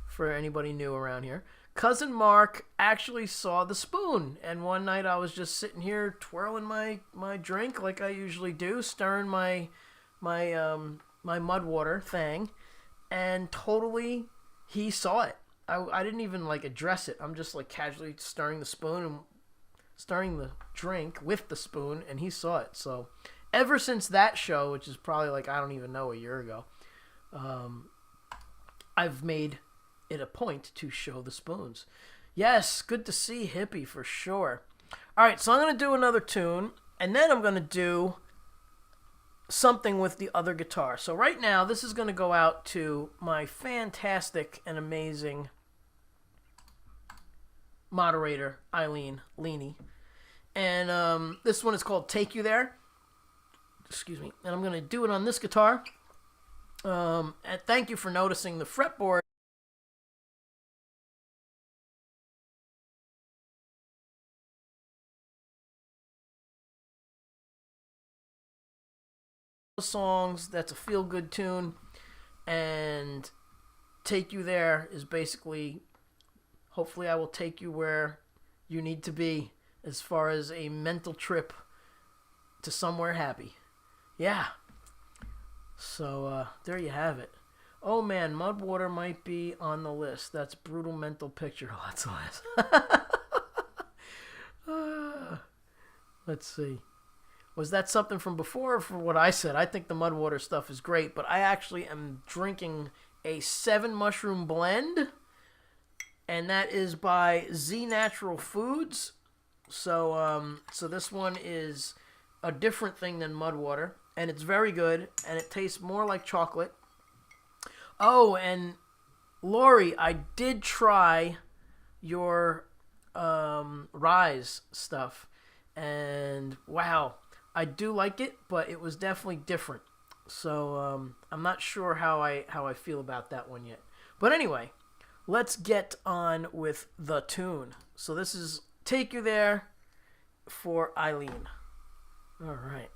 for anybody new around here. Cousin Mark actually saw the spoon, and one night I was just sitting here twirling my drink like I usually do, stirring my mud water thing, and totally he saw it. I didn't even like address it. I'm just like casually stirring the spoon and stirring the drink with the spoon, and he saw it. So ever since that show, which is probably like, I don't even know, a year ago, I've made it a point to show the spoons. Yes, good to see Hippie for sure. All right, so I'm going to do another tune, and then I'm going to do something with the other guitar. So right now, this is going to go out to my fantastic and amazing moderator, Eileen Leaney. And this one is called Take You There. Excuse me. And I'm going to do it on this guitar. And thank you for noticing the fretboard. Songs, that's a feel-good tune, and Take You There is basically, hopefully I will take you where you need to be as far as a mental trip to somewhere happy. Yeah. So there you have it. Oh man, Mudwater might be on the list. That's Brutal Mental Picture. Oh, that's the last. Let's see. Was that something from before or for what I said? I think the Mudwater stuff is great, but I actually am drinking a 7 mushroom blend, and that is by Z Natural Foods. So this one is a different thing than Mudwater, and it's very good, and it tastes more like chocolate. Oh, and Lori, I did try your Rise stuff, and wow. I do like it, but it was definitely different. So I'm not sure how I feel about that one yet. But anyway, let's get on with the tune. So this is Take You There for Eileen. All right.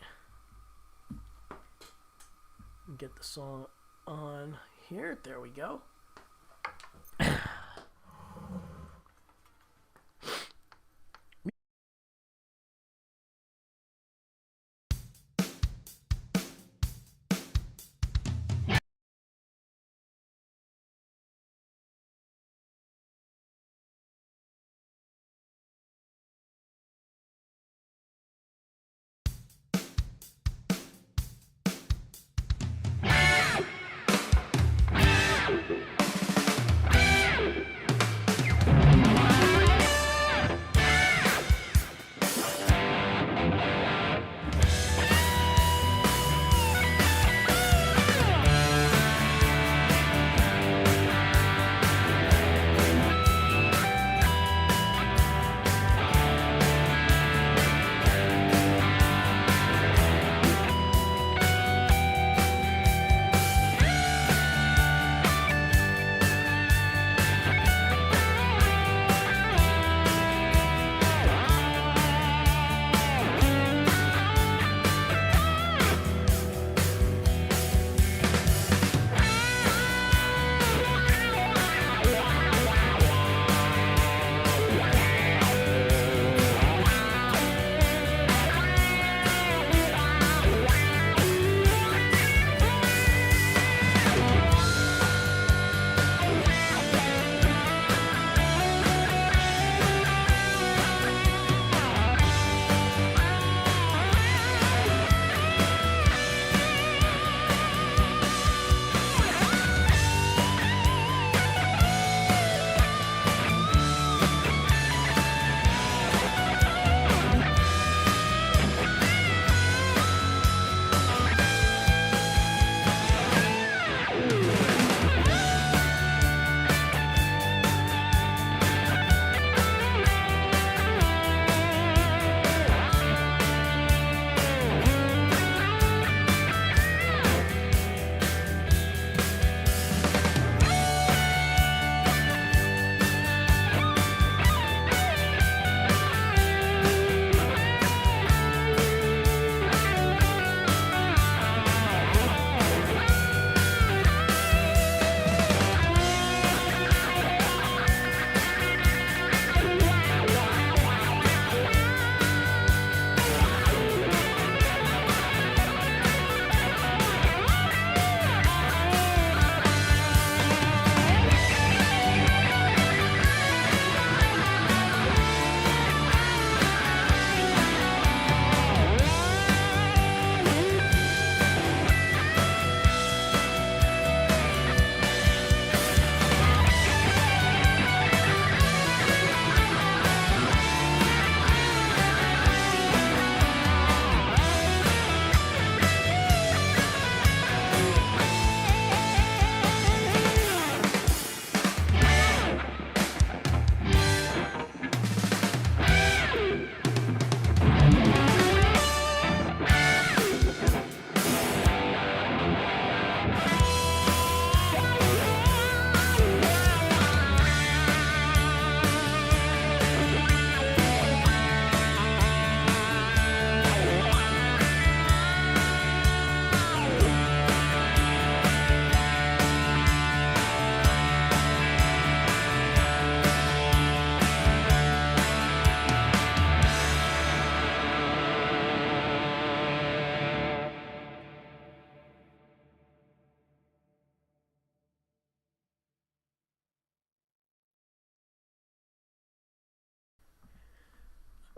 Get the song on here. There we go.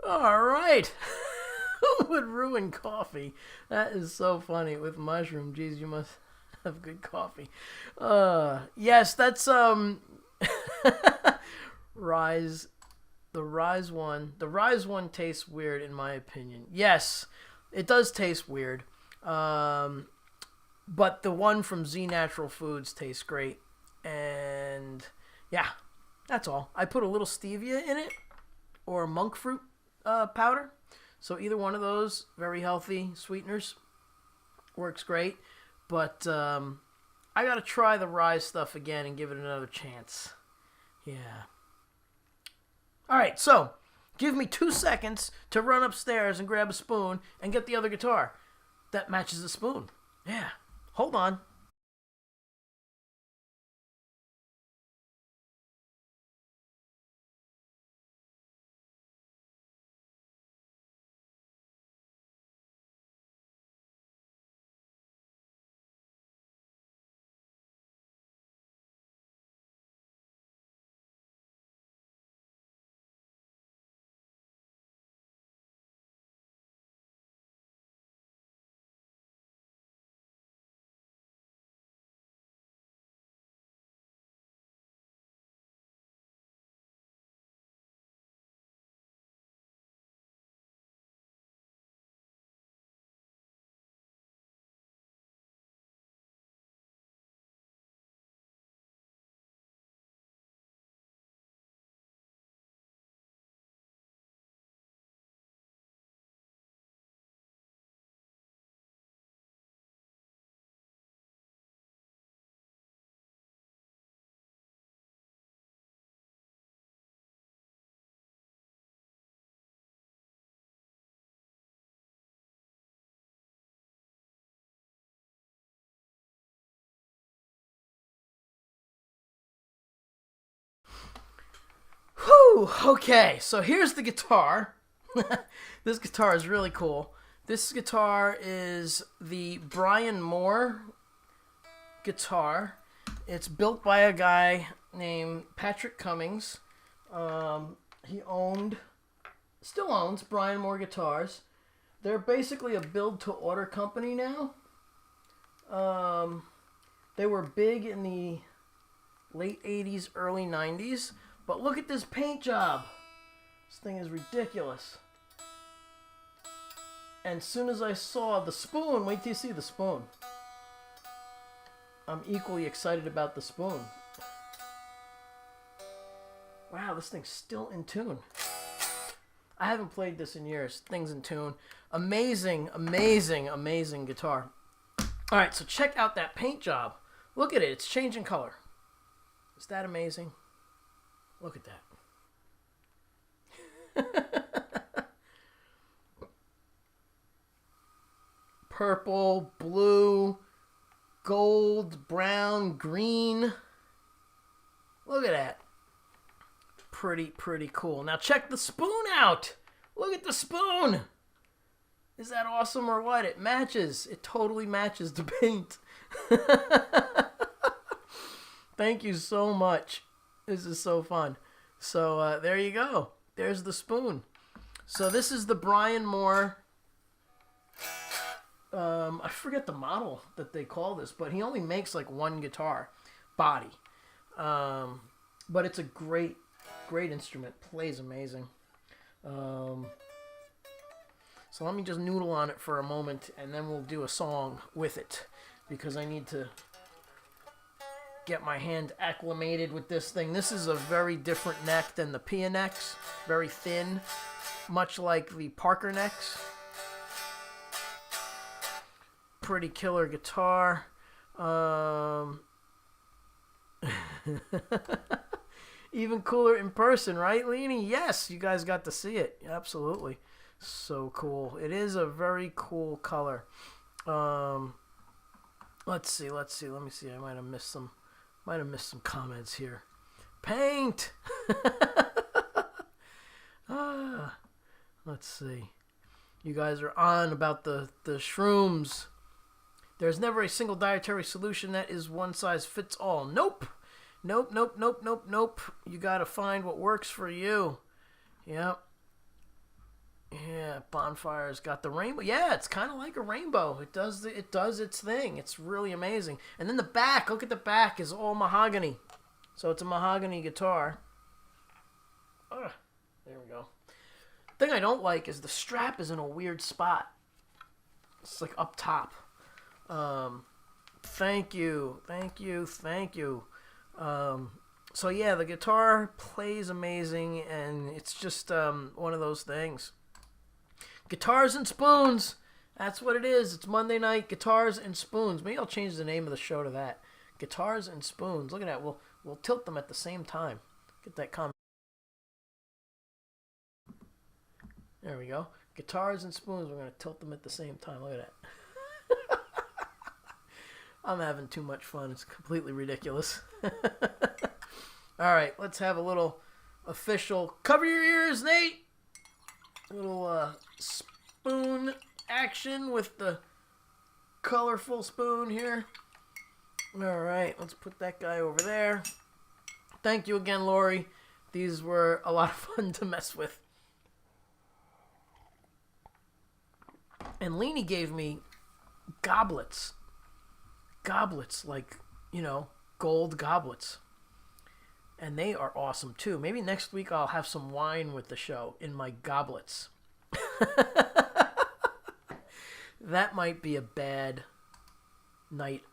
All right. Who would ruin coffee? That is so funny with mushroom. Jeez, you must have good coffee. Yes, that's Rise. The Rise one. The Rise one tastes weird in my opinion. Yes, it does taste weird. But the one from Z Natural Foods tastes great. And yeah, that's all. I put a little stevia in it or monk fruit powder. So either one of those, very healthy sweeteners, works great. But I got to try the Rise stuff again and give it another chance. Yeah. All right, so give me 2 seconds to run upstairs and grab a spoon and get the other guitar that matches the spoon. Yeah. Hold on. Whew, okay, so here's the guitar. This guitar is really cool. This guitar is the Brian Moore guitar. It's built by a guy named Patrick Cummings. He still owns Brian Moore Guitars. They're basically a build-to-order company now. They were big in the late 80s, early 90s. But look at this paint job. This thing is ridiculous. And as soon as I saw the spoon, wait till you see the spoon. I'm equally excited about the spoon. Wow, this thing's still in tune. I haven't played this in years. Thing's in tune. Amazing, amazing, amazing guitar. All right, so check out that paint job. Look at it. It's changing color. Is that amazing? Look at that. Purple, blue, gold, brown, green. Look at that. Pretty cool. Now check the spoon out. Look at the spoon. Is that awesome or what? It matches. It totally matches the paint. Thank you so much. This is so fun. So there you go. There's the spoon. So this is the Brian Moore. I forget the model that they call this, but he only makes like one guitar body. But it's a great instrument. Plays amazing. So let me just noodle on it for a moment, and then we'll do a song with it, because I need to get my hand acclimated with this thing. This is a very different neck than the Pia necks. Very thin, much like the Parker necks. Pretty killer guitar. Even cooler in person, right, Leanie? Yes, you guys got to see it. Absolutely. So cool. It is a very cool color. Let's see. Let me see. I might have missed some comments here. Paint. Let's see. You guys are on about the shrooms. There's never a single dietary solution that is one size fits all. Nope. You gotta find what works for you. Yep. Yeah, bonfire's got the rainbow. Yeah, it's kind of like a rainbow. It does its thing. It's really amazing. And then the back, look at the back, is all mahogany. So it's a mahogany guitar. Ugh, there we go. Thing I don't like is the strap is in a weird spot. It's like up top. Thank you. So yeah, the guitar plays amazing, and it's just one of those things. Guitars and spoons. That's what it is. It's Monday night, guitars and spoons. Maybe I'll change the name of the show to that. Guitars and spoons. Look at that. We'll tilt them at the same time. Get that comment. There we go. Guitars and spoons. We're going to tilt them at the same time. Look at that. I'm having too much fun. It's completely ridiculous. All right, let's have a little official cover your ears, Nate. A little spoon action with the colorful spoon here. All right, let's put that guy over there. Thank you again, Lori. These were a lot of fun to mess with. And Leanie gave me goblets. Goblets, like, gold goblets. And they are awesome, too. Maybe next week I'll have some wine with the show in my goblets. That might be a bad night.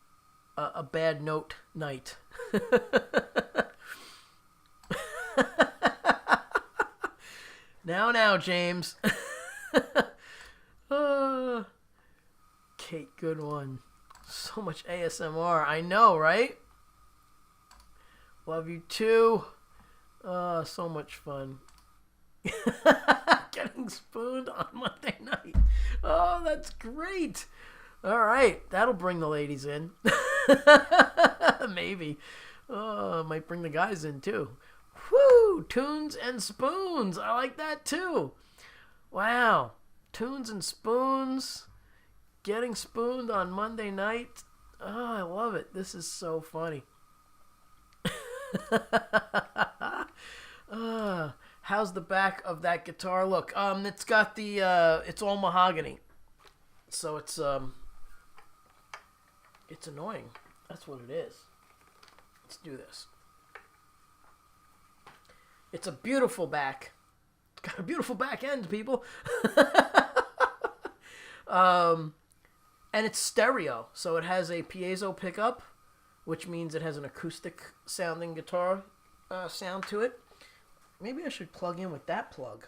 A bad note night. Now, James. Kate, good one. So much ASMR. I know, right? Love you too. So much fun. Getting spooned on Monday night. Oh, that's great. All right. That'll bring the ladies in. Maybe. Might bring the guys in too. Woo! Tunes and spoons. I like that too. Wow. Tunes and spoons. Getting spooned on Monday night. Oh, I love it. This is so funny. How's the back of that guitar look? It's got the it's all mahogany, so it's annoying. That's what it is. Let's do this. It's a beautiful back. It's got a beautiful back end, people. And it's stereo, so it has a piezo pickup, which means it has an acoustic sounding guitar sound to it. Maybe I should plug in with that plug.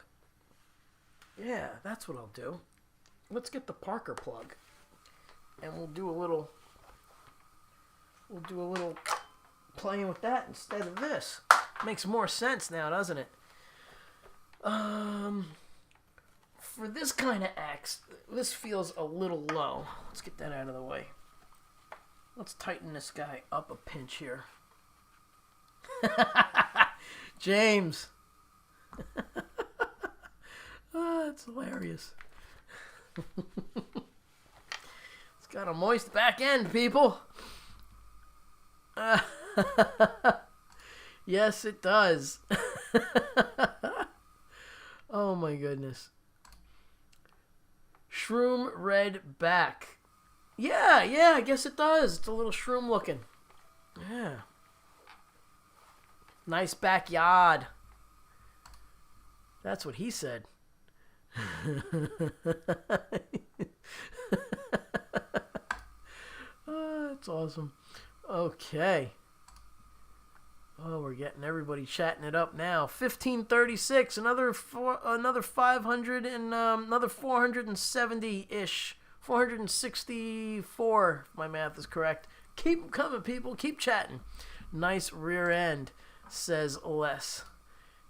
Yeah, that's what I'll do. Let's get the Parker plug, and we'll do a little playing with that instead of this. Makes more sense now, doesn't it? For this kind of axe, this feels a little low. Let's get that out of the way. Let's tighten this guy up a pinch here. James. Oh, that's hilarious. It's got a moist back end, people. Yes, it does. Oh my goodness. Shroom red back. Yeah, I guess it does. It's a little shroom looking. Yeah. Nice backyard. That's what he said. Oh, that's awesome. Okay. Oh, we're getting everybody chatting it up now. 1536, another 500 and another 470-ish. 464, if my math is correct. Keep them coming, people. Keep chatting. Nice rear end, says Les.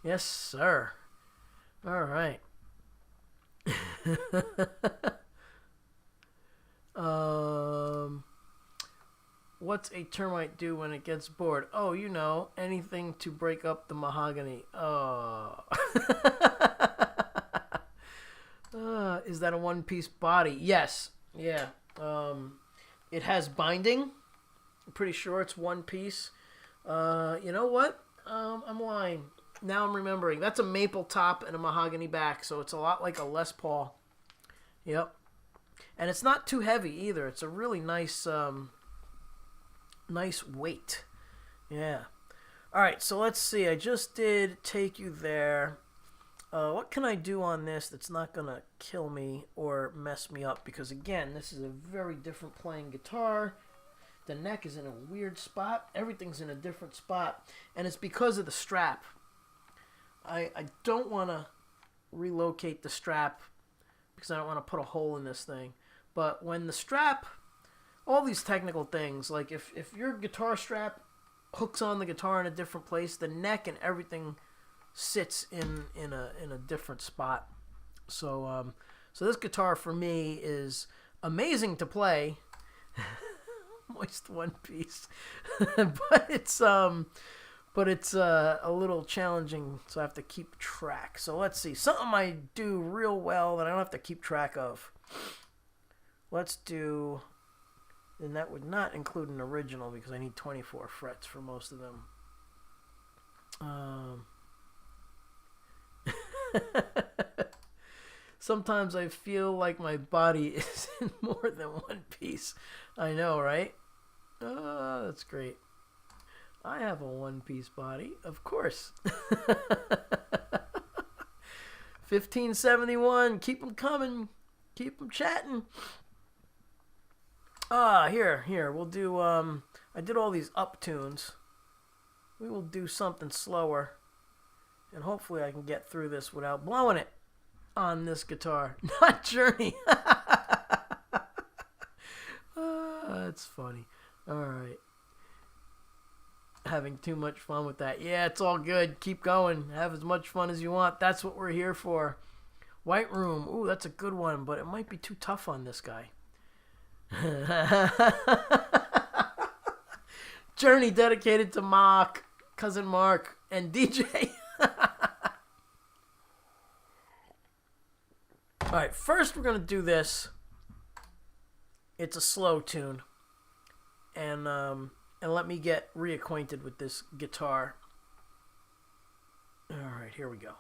Yes, sir. All right. What's a termite do when it gets bored? Oh, anything to break up the mahogany. Oh. Is that a one-piece body? Yes. Yeah. It has binding. I'm pretty sure it's one piece. You know what? I'm lying. Now I'm remembering. That's a maple top and a mahogany back, so it's a lot like a Les Paul. Yep. And it's not too heavy either. It's a really nice, nice weight. Yeah. All right, so let's see. I just did Take You There. What can I do on this that's not going to kill me or mess me up? Because, again, this is a very different playing guitar. The neck is in a weird spot. Everything's in a different spot. And it's because of the strap. I don't want to relocate the strap because I don't want to put a hole in this thing. But when the strap, all these technical things, like if your guitar strap hooks on the guitar in a different place, the neck and everything sits in a different spot. So so this guitar for me is amazing to play. Moist one piece. but it's a little challenging, so I have to keep track. So let's see. Something I do real well that I don't have to keep track of. Let's do, and that would not include an original because I need 24 frets for most of them. Sometimes I feel like my body is in more than one piece. I know, right? Oh, that's great. I have a one-piece body, of course. 1571. Keep them coming. Keep them chatting. Here. We'll do, I did all these up tunes. We will do something slower. And hopefully I can get through this without blowing it on this guitar. Not Journey. That's funny. All right. Having too much fun with that. Yeah, it's all good. Keep going. Have as much fun as you want. That's what we're here for. White Room. Ooh, that's a good one, but it might be too tough on this guy. Journey dedicated to Mark, cousin Mark, and DJ. Alright, first we're going to do this. It's a slow tune. And let me get reacquainted with this guitar. Alright, here we go.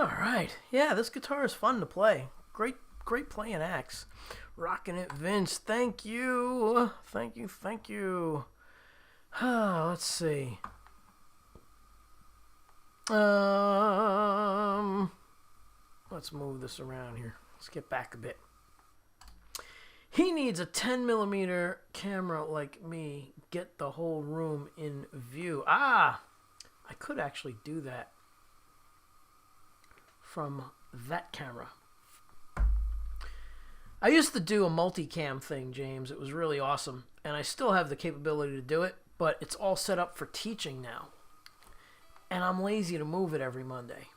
All right. Yeah, this guitar is fun to play. Great playing axe. Rocking it, Vince. Thank you. Thank you. Let's see. Let's move this around here. Let's get back a bit. He needs a 10mm camera like me. Get the whole room in view. I could actually do that from that camera. I used to do a multicam thing, James. It was really awesome. And I still have the capability to do it, but it's all set up for teaching now. And I'm lazy to move it every Monday.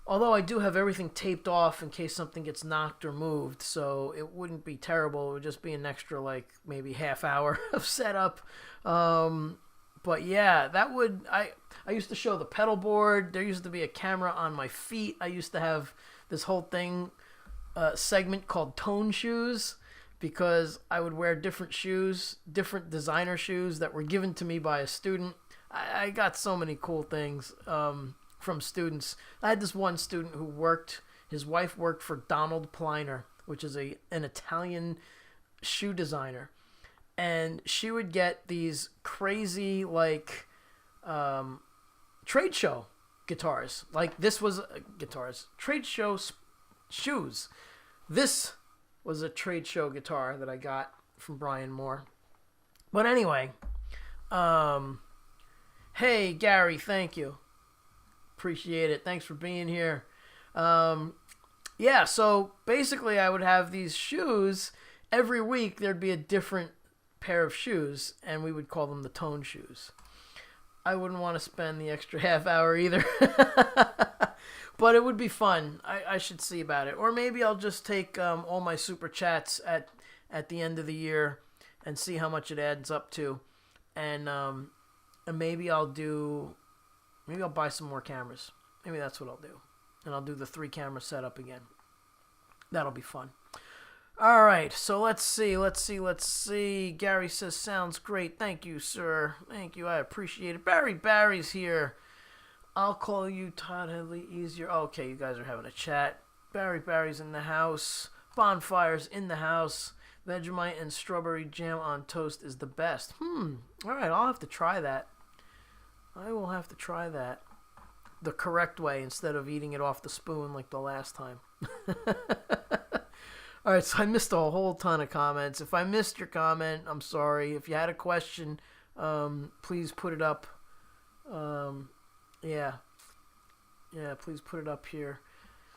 Although I do have everything taped off in case something gets knocked or moved, so it wouldn't be terrible. It would just be an extra, like, maybe half hour of setup. But yeah, that would... I used to show the pedal board. There used to be a camera on my feet. I used to have this whole thing, segment called Tone Shoes, because I would wear different shoes, different designer shoes that were given to me by a student. I got so many cool things from students. I had this one student who his wife worked for Donald Pliner, which is an Italian shoe designer. And she would get these crazy, like, trade show guitars. Like, this was trade show shoes. This was a trade show guitar that I got from Brian Moore. But anyway, hey, Gary, thank you. Appreciate it. Thanks for being here. Yeah, so basically I would have these shoes. Every week there'd be a different pair of shoes, and we would call them the Tone Shoes. I wouldn't want to spend the extra half hour either. But it would be fun. I should see about it. Or maybe I'll just take all my super chats at the end of the year and see how much it adds up to. And maybe I'll buy some more cameras. Maybe that's what I'll do. And I'll do the 3-camera setup again. That'll be fun. All right, so let's see. Gary says, sounds great. Thank you, sir. Thank you. I appreciate it. Barry's here. I'll call you Todd Headley easier. Okay, you guys are having a chat. Barry's in the house. Bonfire's in the house. Vegemite and strawberry jam on toast is the best. All right, I'll have to try that. I will have to try that the correct way instead of eating it off the spoon like the last time. All right, so I missed a whole ton of comments. If I missed your comment, I'm sorry. If you had a question, please put it up. Yeah, please put it up here.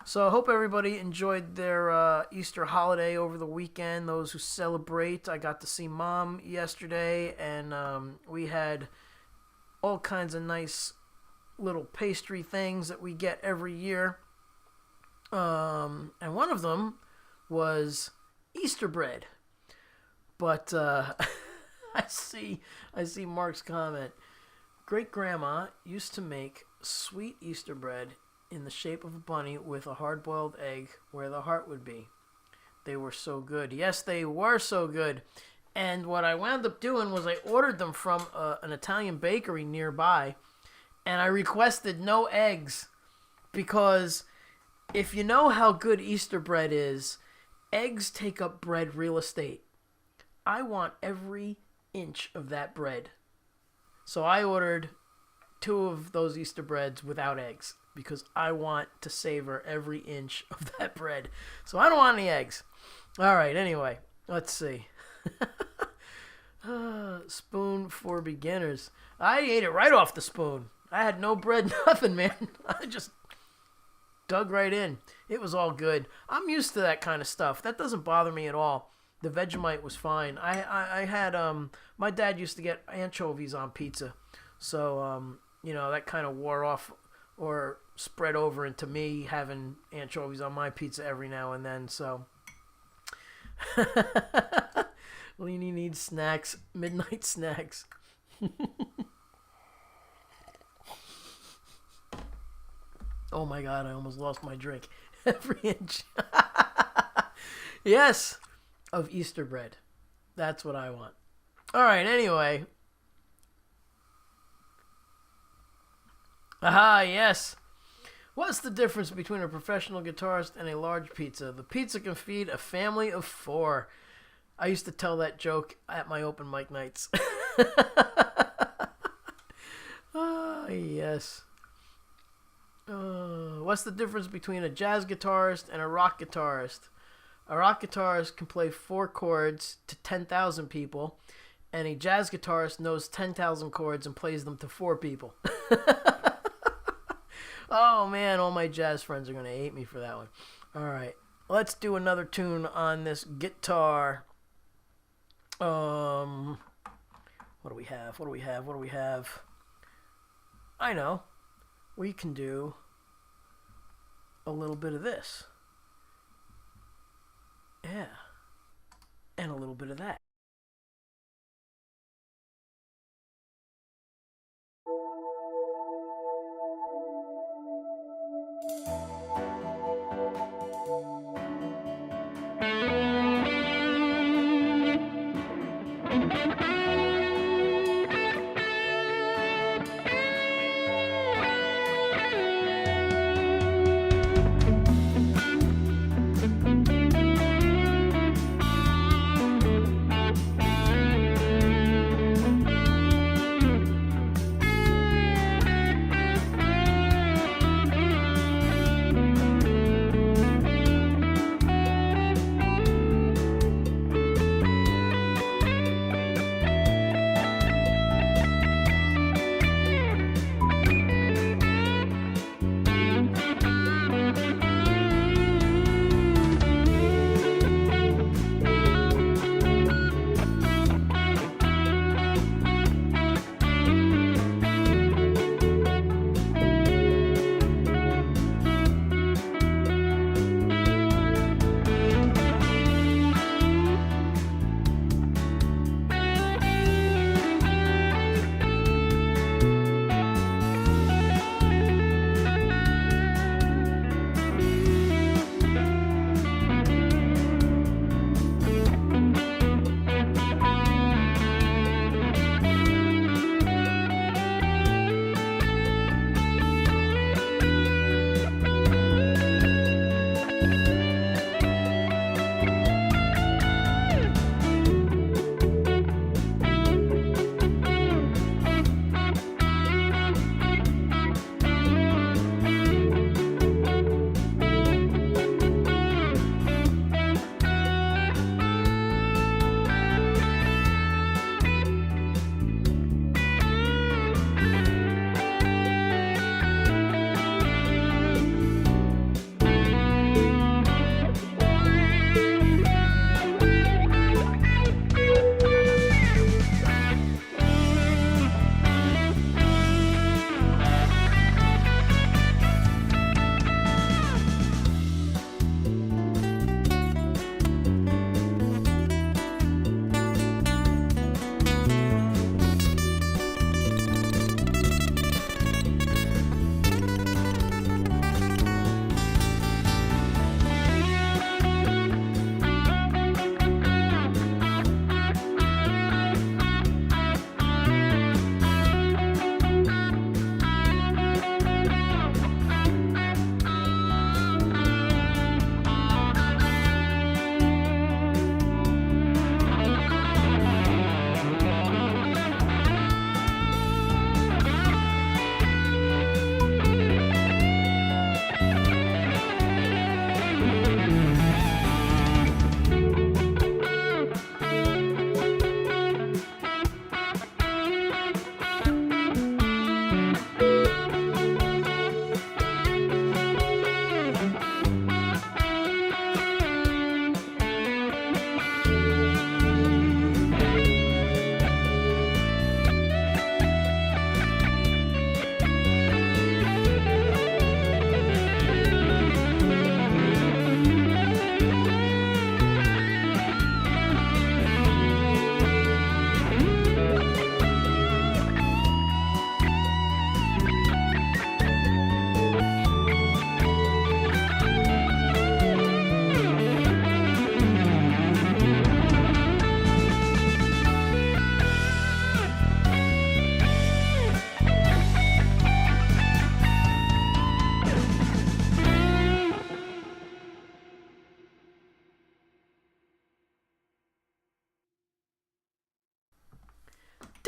So I hope everybody enjoyed their Easter holiday over the weekend. Those who celebrate, I got to see Mom yesterday, and we had all kinds of nice little pastry things that we get every year. And one of them was Easter bread. But I see Mark's comment. Great grandma used to make sweet Easter bread in the shape of a bunny with a hard-boiled egg where the heart would be. They were so good. Yes, they were so good. And what I wound up doing was I ordered them from an Italian bakery nearby, and I requested no eggs, because if you know how good Easter bread is, eggs take up bread real estate. I want every inch of that bread. So I ordered 2 of those Easter breads without eggs, because I want to savor every inch of that bread. So I don't want any eggs. All right, anyway, let's see. Spoon for beginners. I ate it right off the spoon. I had no bread, nothing, man. I just dug right in. It was all good. I'm used to that kind of stuff. That doesn't bother me at all. The Vegemite was fine. I had my dad used to get anchovies on pizza, so that kind of wore off or spread over into me having anchovies on my pizza every now and then. So Leanie needs snacks, midnight snacks. Oh my God, I almost lost my drink. Every inch. Yes, of Easter bread. That's what I want. All right, anyway. Aha, yes. What's the difference between a professional guitarist and a large pizza? The pizza can feed a family of 4. I used to tell that joke at my open mic nights. Ah, yes. What's the difference between a jazz guitarist and a rock guitarist? A rock guitarist can play 4 chords to 10,000 people, and a jazz guitarist knows 10,000 chords and plays them to 4 people. Oh man, all my jazz friends are going to hate me for that one. All right, let's do another tune on this guitar. What do we have? What do we have? What do we have? I know. We can do a little bit of this. Yeah. And a little bit of that.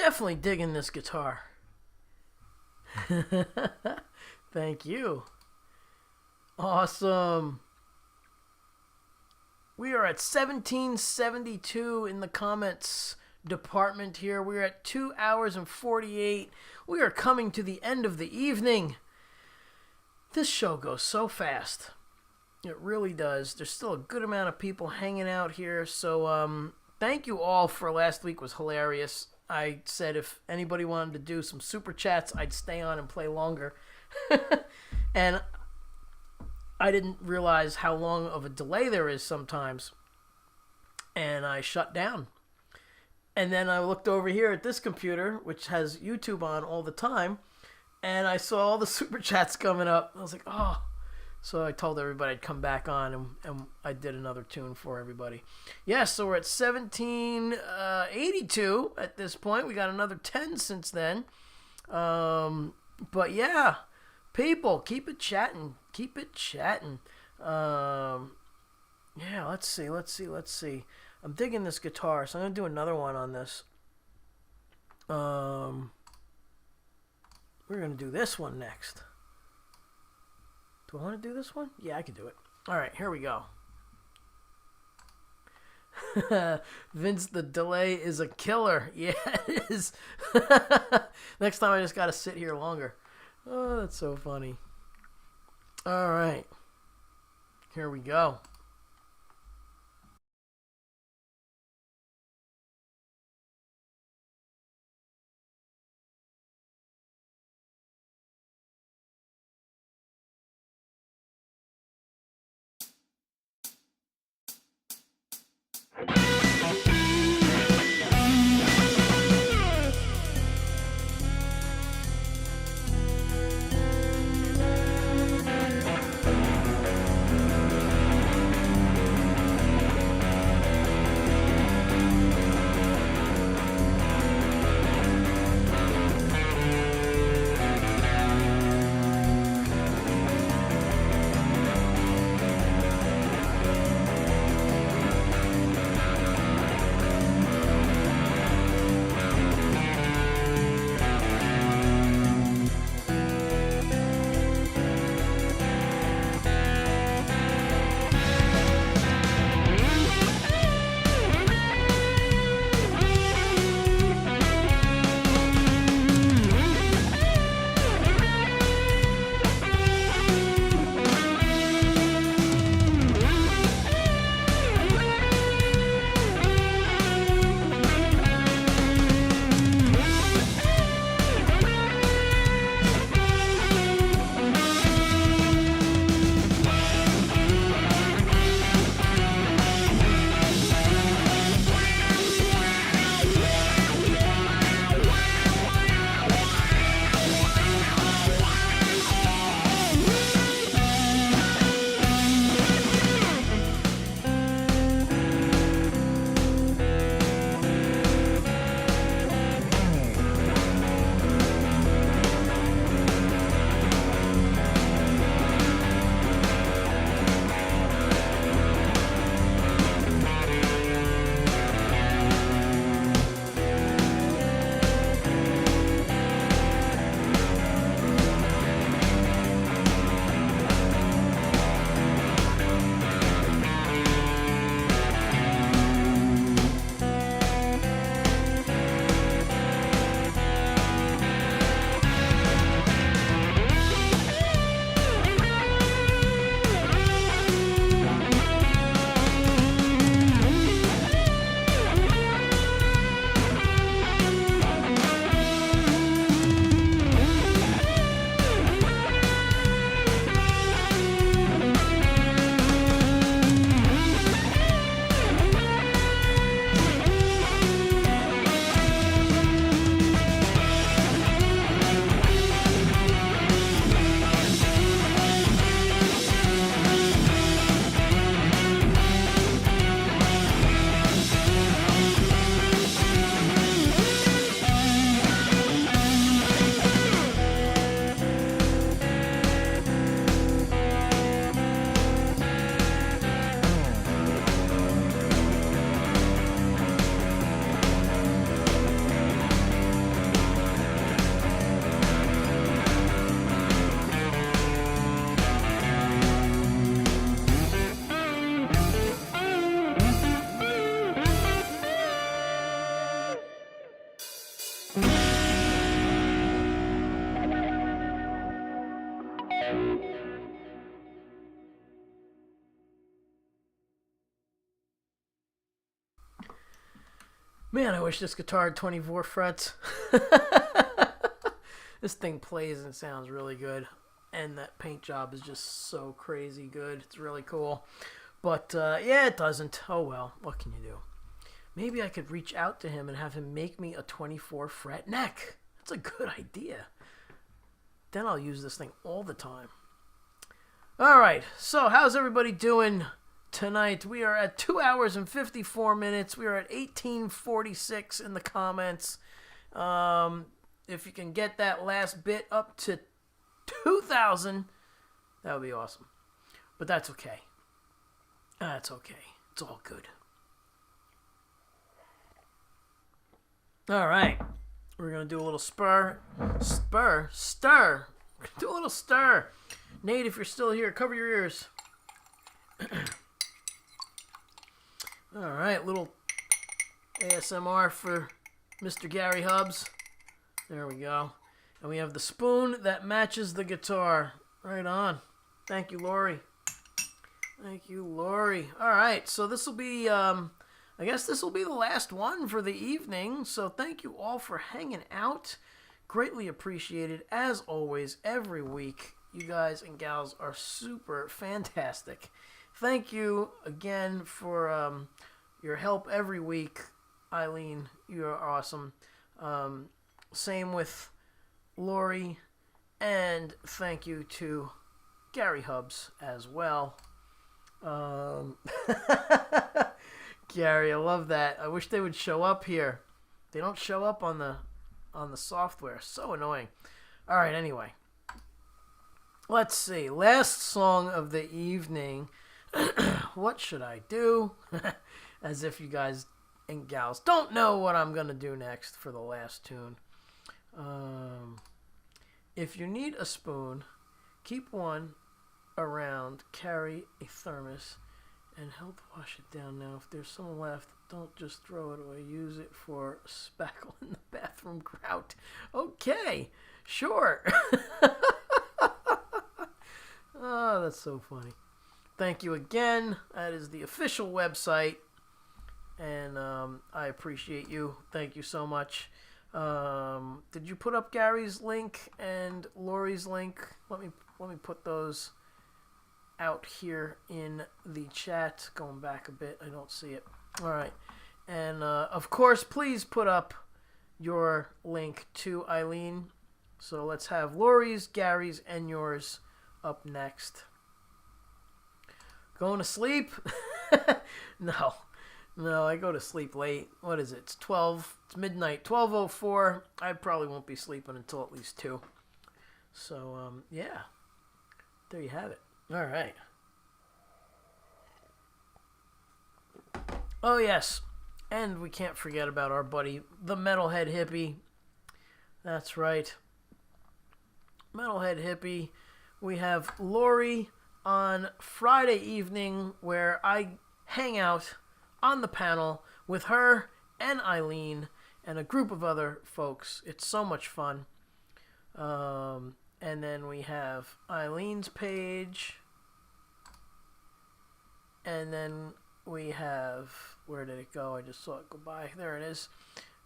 definitely digging this guitar. Thank you. Awesome. We are at 1772 in the comments department here. We're at 2 hours and 48. We are coming to the end of the evening. This show goes so fast. It really does. There's still a good amount of people hanging out here. So thank you all for last week. Was hilarious. I said if anybody wanted to do some super chats, I'd stay on and play longer. And I didn't realize how long of a delay there is sometimes. And I shut down. And then I looked over here at this computer, which has YouTube on all the time, and I saw all the super chats coming up. I was like, oh. So I told everybody I'd come back on, and I did another tune for everybody. Yeah, so we're at 1782 at this point. We got another 10 since then. But yeah, people, keep it chatting. Keep it chatting. Yeah, let's see. I'm digging this guitar, so I'm going to do another one on this. We're going to do this one next. Do I want to do this one? Yeah, I can do it. All right, here we go. Vince, the delay is a killer. Yeah, it is. Next time I just got to sit here longer. Oh, that's so funny. All right. Here we go. Man, I wish this guitar had 24 frets. This thing plays and sounds really good. And that paint job is just so crazy good. It's really cool. But, yeah, it doesn't. Oh, well. What can you do? Maybe I could reach out to him and have him make me a 24 fret neck. That's a good idea. Then I'll use this thing all the time. All right. So how's everybody doing tonight? We are at 2 hours and 54 minutes. We are at 1846 in the comments. If you can get that last bit up to 2,000, that would be awesome. But that's okay. That's okay. It's all good. All right. We're going to do a little stir. Do a little stir. Nate, if you're still here, cover your ears. All right. Little ASMR for Mr. Gary Hubbs. There we go. And we have the spoon that matches the guitar. Right on. Thank you, Lori. Thank you, Lori. All right, so this will be, I guess this will be the last one for the evening. So thank you all for hanging out. Greatly appreciated, as always, every week. You guys and gals are super fantastic. Thank you again for your help every week. Eileen, you are awesome. Same with Lori, and thank you to Gary Hubbs as well. Gary, I love that. I wish they would show up here. They don't show up on the software. So annoying. All right, anyway. Let's see. Last song of the evening. What should I do? As if you guys and gals don't know what I'm going to do next for the last tune. If you need a spoon, keep one around, carry a thermos, and help wash it down. Now, if there's some left, don't just throw it away. Use it for spackle in the bathroom grout. Okay, sure. Oh, that's so funny. Thank you again. That is the official website, and I appreciate you. Thank you so much. Did you put up Gary's link and Lori's link? Let me put those out here in the chat. Going back a bit, I don't see it. All right, and of course, please put up your link to Eileen. So let's have Lori's, Gary's, and yours up next. Going to sleep? No, I go to sleep late. What is it? It's midnight, 12:04. I probably won't be sleeping until at least 2. So, yeah. There you have it. All right. Oh, yes. And we can't forget about our buddy, the Metalhead Hippie. That's right. Metalhead Hippie. We have Lori on Friday evening where I hang out on the panel with her and Eileen and a group of other folks. It's so much fun. And then we have Eileen's page. And then we have, where did it go? I just saw it go by. There it is.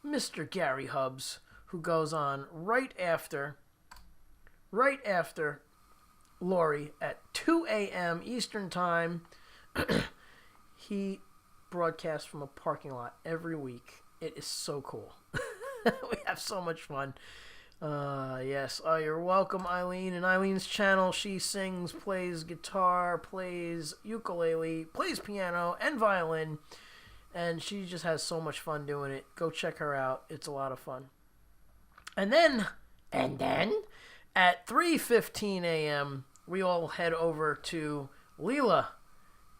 Mr. Gary Hubbs, who goes on right after Lori at 2 a.m. Eastern Time. He broadcasts from a parking lot every week. It is so cool. We have so much fun. Yes. Oh, you're welcome, Eileen. And Eileen's channel, she sings, plays guitar, plays ukulele, plays piano and violin. And she just has so much fun doing it. Go check her out. It's a lot of fun. And then at 3:15 a.m., we all head over to Leela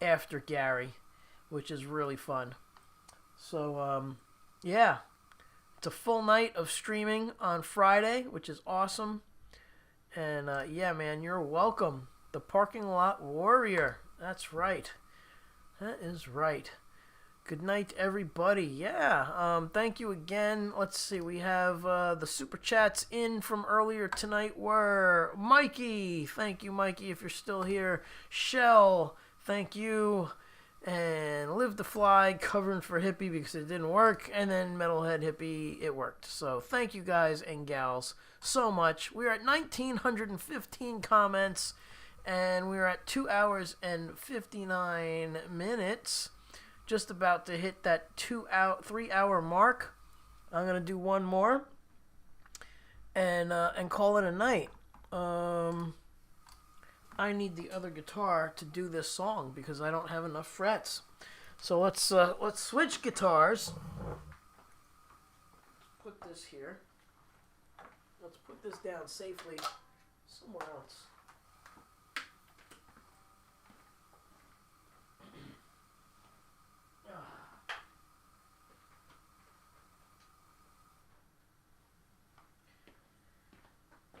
after Gary, which is really fun. So, yeah. It's a full night of streaming on Friday, which is awesome. And, yeah, man, you're welcome. The Parking Lot Warrior. That's right. That is right. Good night, everybody. Yeah, thank you again. Let's see, we have the super chats in from earlier tonight were Mikey. Thank you, Mikey, if you're still here. Shell, thank you. and Live to Fly covering for Hippie because it didn't work, and then Metalhead Hippie, it worked. So thank you guys and gals so much. We're at 1,915 comments, and we're at 2 hours and 59 minutes. Just about to hit that 3 hour mark. I'm gonna do one more, and call it a night. I need the other guitar to do this song because I don't have enough frets. So let's switch guitars. Put this here. Let's put this down safely somewhere else.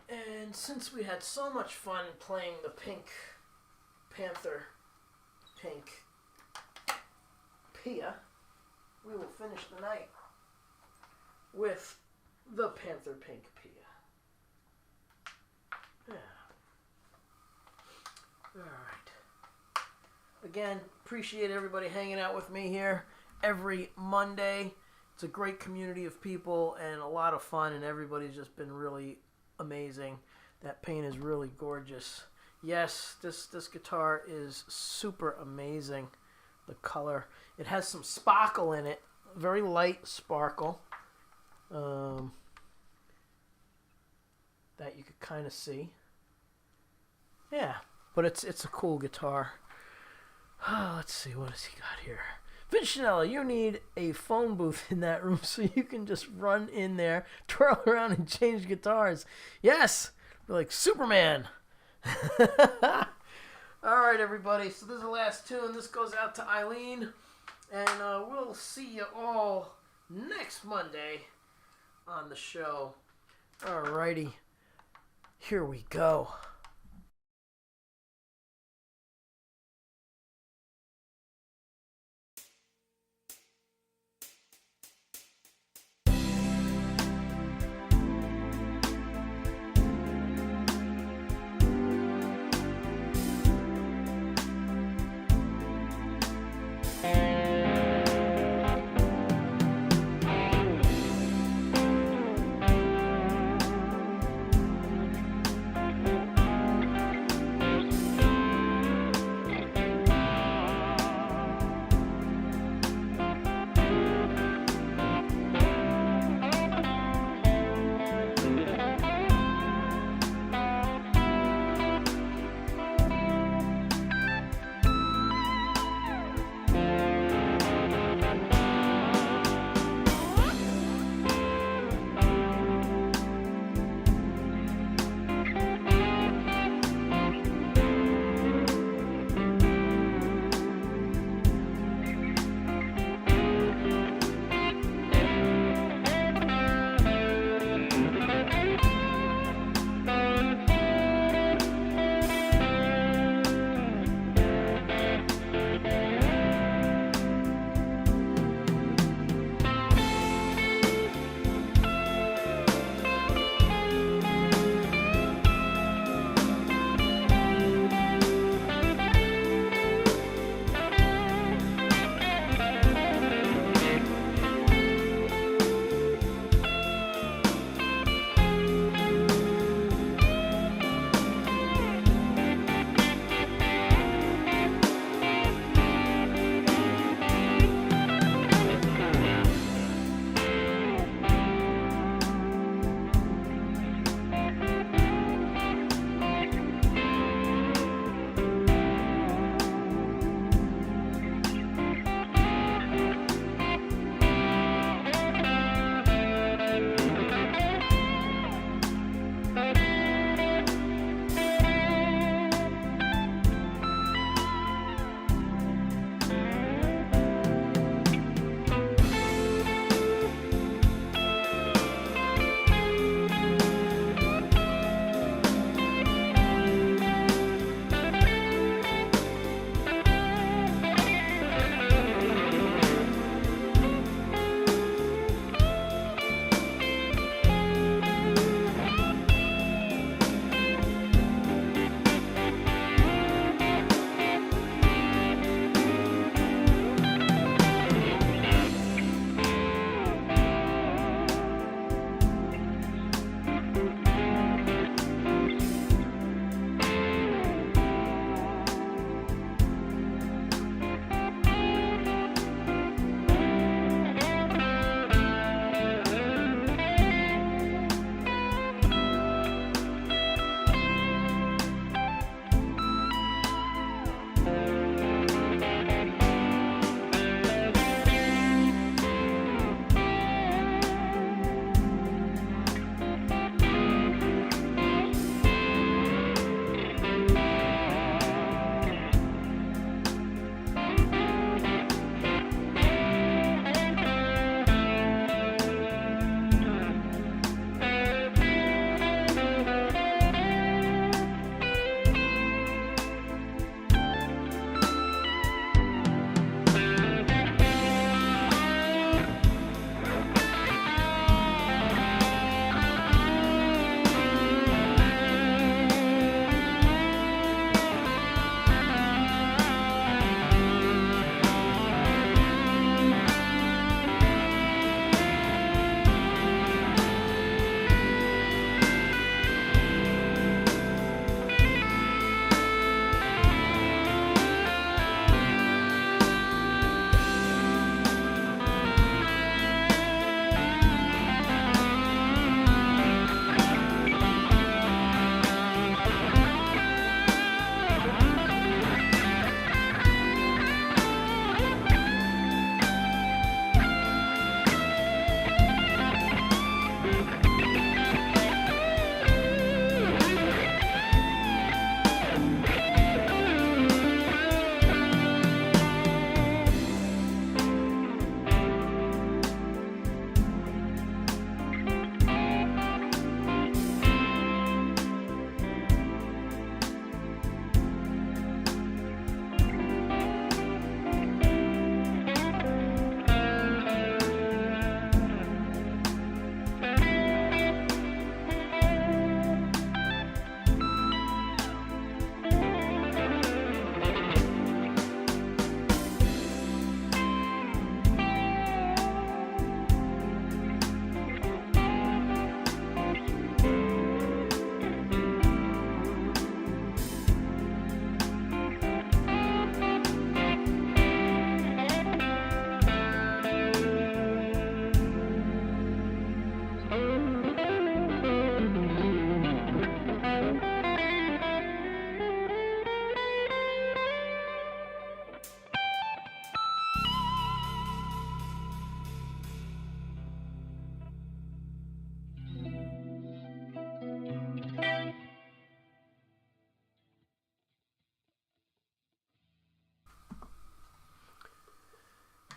And since we had so much fun playing the Pink Panther Pink Pia, we will finish the night with the Panther Pink Pia. Yeah. Alright. Again, appreciate everybody hanging out with me here every Monday. It's a great community of people and a lot of fun, and everybody's just been really amazing. That paint is really gorgeous. Yes, this guitar is super amazing. The color. It has some sparkle in it. Very light sparkle. That you could kind of see. Yeah, but it's a cool guitar. Let's see, what has he got here? Vinchinella, you need a phone booth in that room so you can just run in there, twirl around, and change guitars. Yes! Be like Superman. Alright, everybody. So this is the last tune. This goes out to Eileen. And we'll see you all next Monday on the show. Alrighty. Here we go.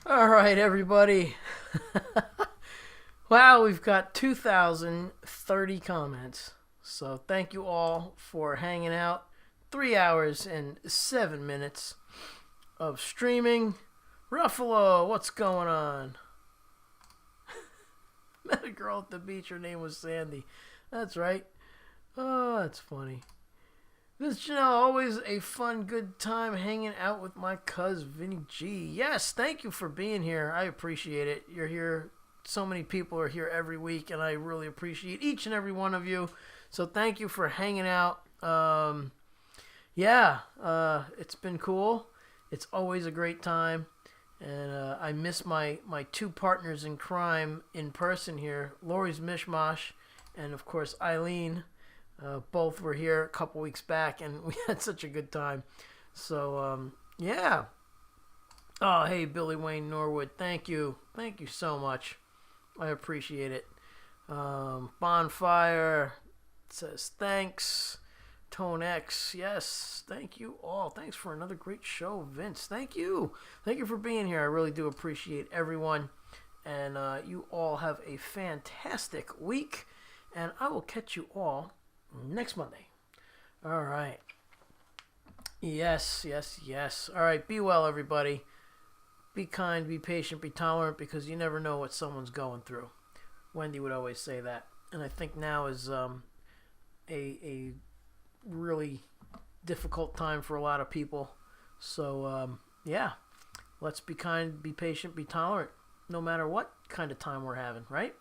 All right, everybody. Wow, we've got 2,030 comments. So thank you all for hanging out. 3 hours and 7 minutes of streaming. Ruffalo, what's going on? Met a girl at the beach. Her name was Sandy. That's right. Oh, that's funny. This channel always a fun, good time hanging out with my cuz Vinny G. Yes, thank you for being here. I appreciate it. You're here. So many people are here every week, and I really appreciate each and every one of you. So thank you for hanging out. It's been cool. It's always a great time. And I miss my two partners in crime in person here, Lori's Mishmash and, of course, Eileen. Both were here a couple weeks back, and we had such a good time. So, yeah. Oh, hey, Billy Wayne Norwood. Thank you. Thank you so much. I appreciate it. Bonfire says thanks. Tone X, yes, thank you all. Thanks for another great show, Vince. Thank you. Thank you for being here. I really do appreciate everyone. And you all have a fantastic week. And I will catch you all next Monday. All right. Yes. All right, be well, everybody. Be kind, be patient, be tolerant, because you never know what someone's going through. Wendy would always say that. And I think now is a really difficult time for a lot of people. So, let's be kind, be patient, be tolerant, no matter what kind of time we're having, right?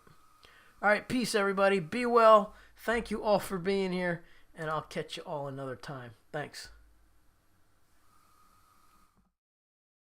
All right, peace, everybody. Be well. Thank you all for being here, and I'll catch you all another time. Thanks.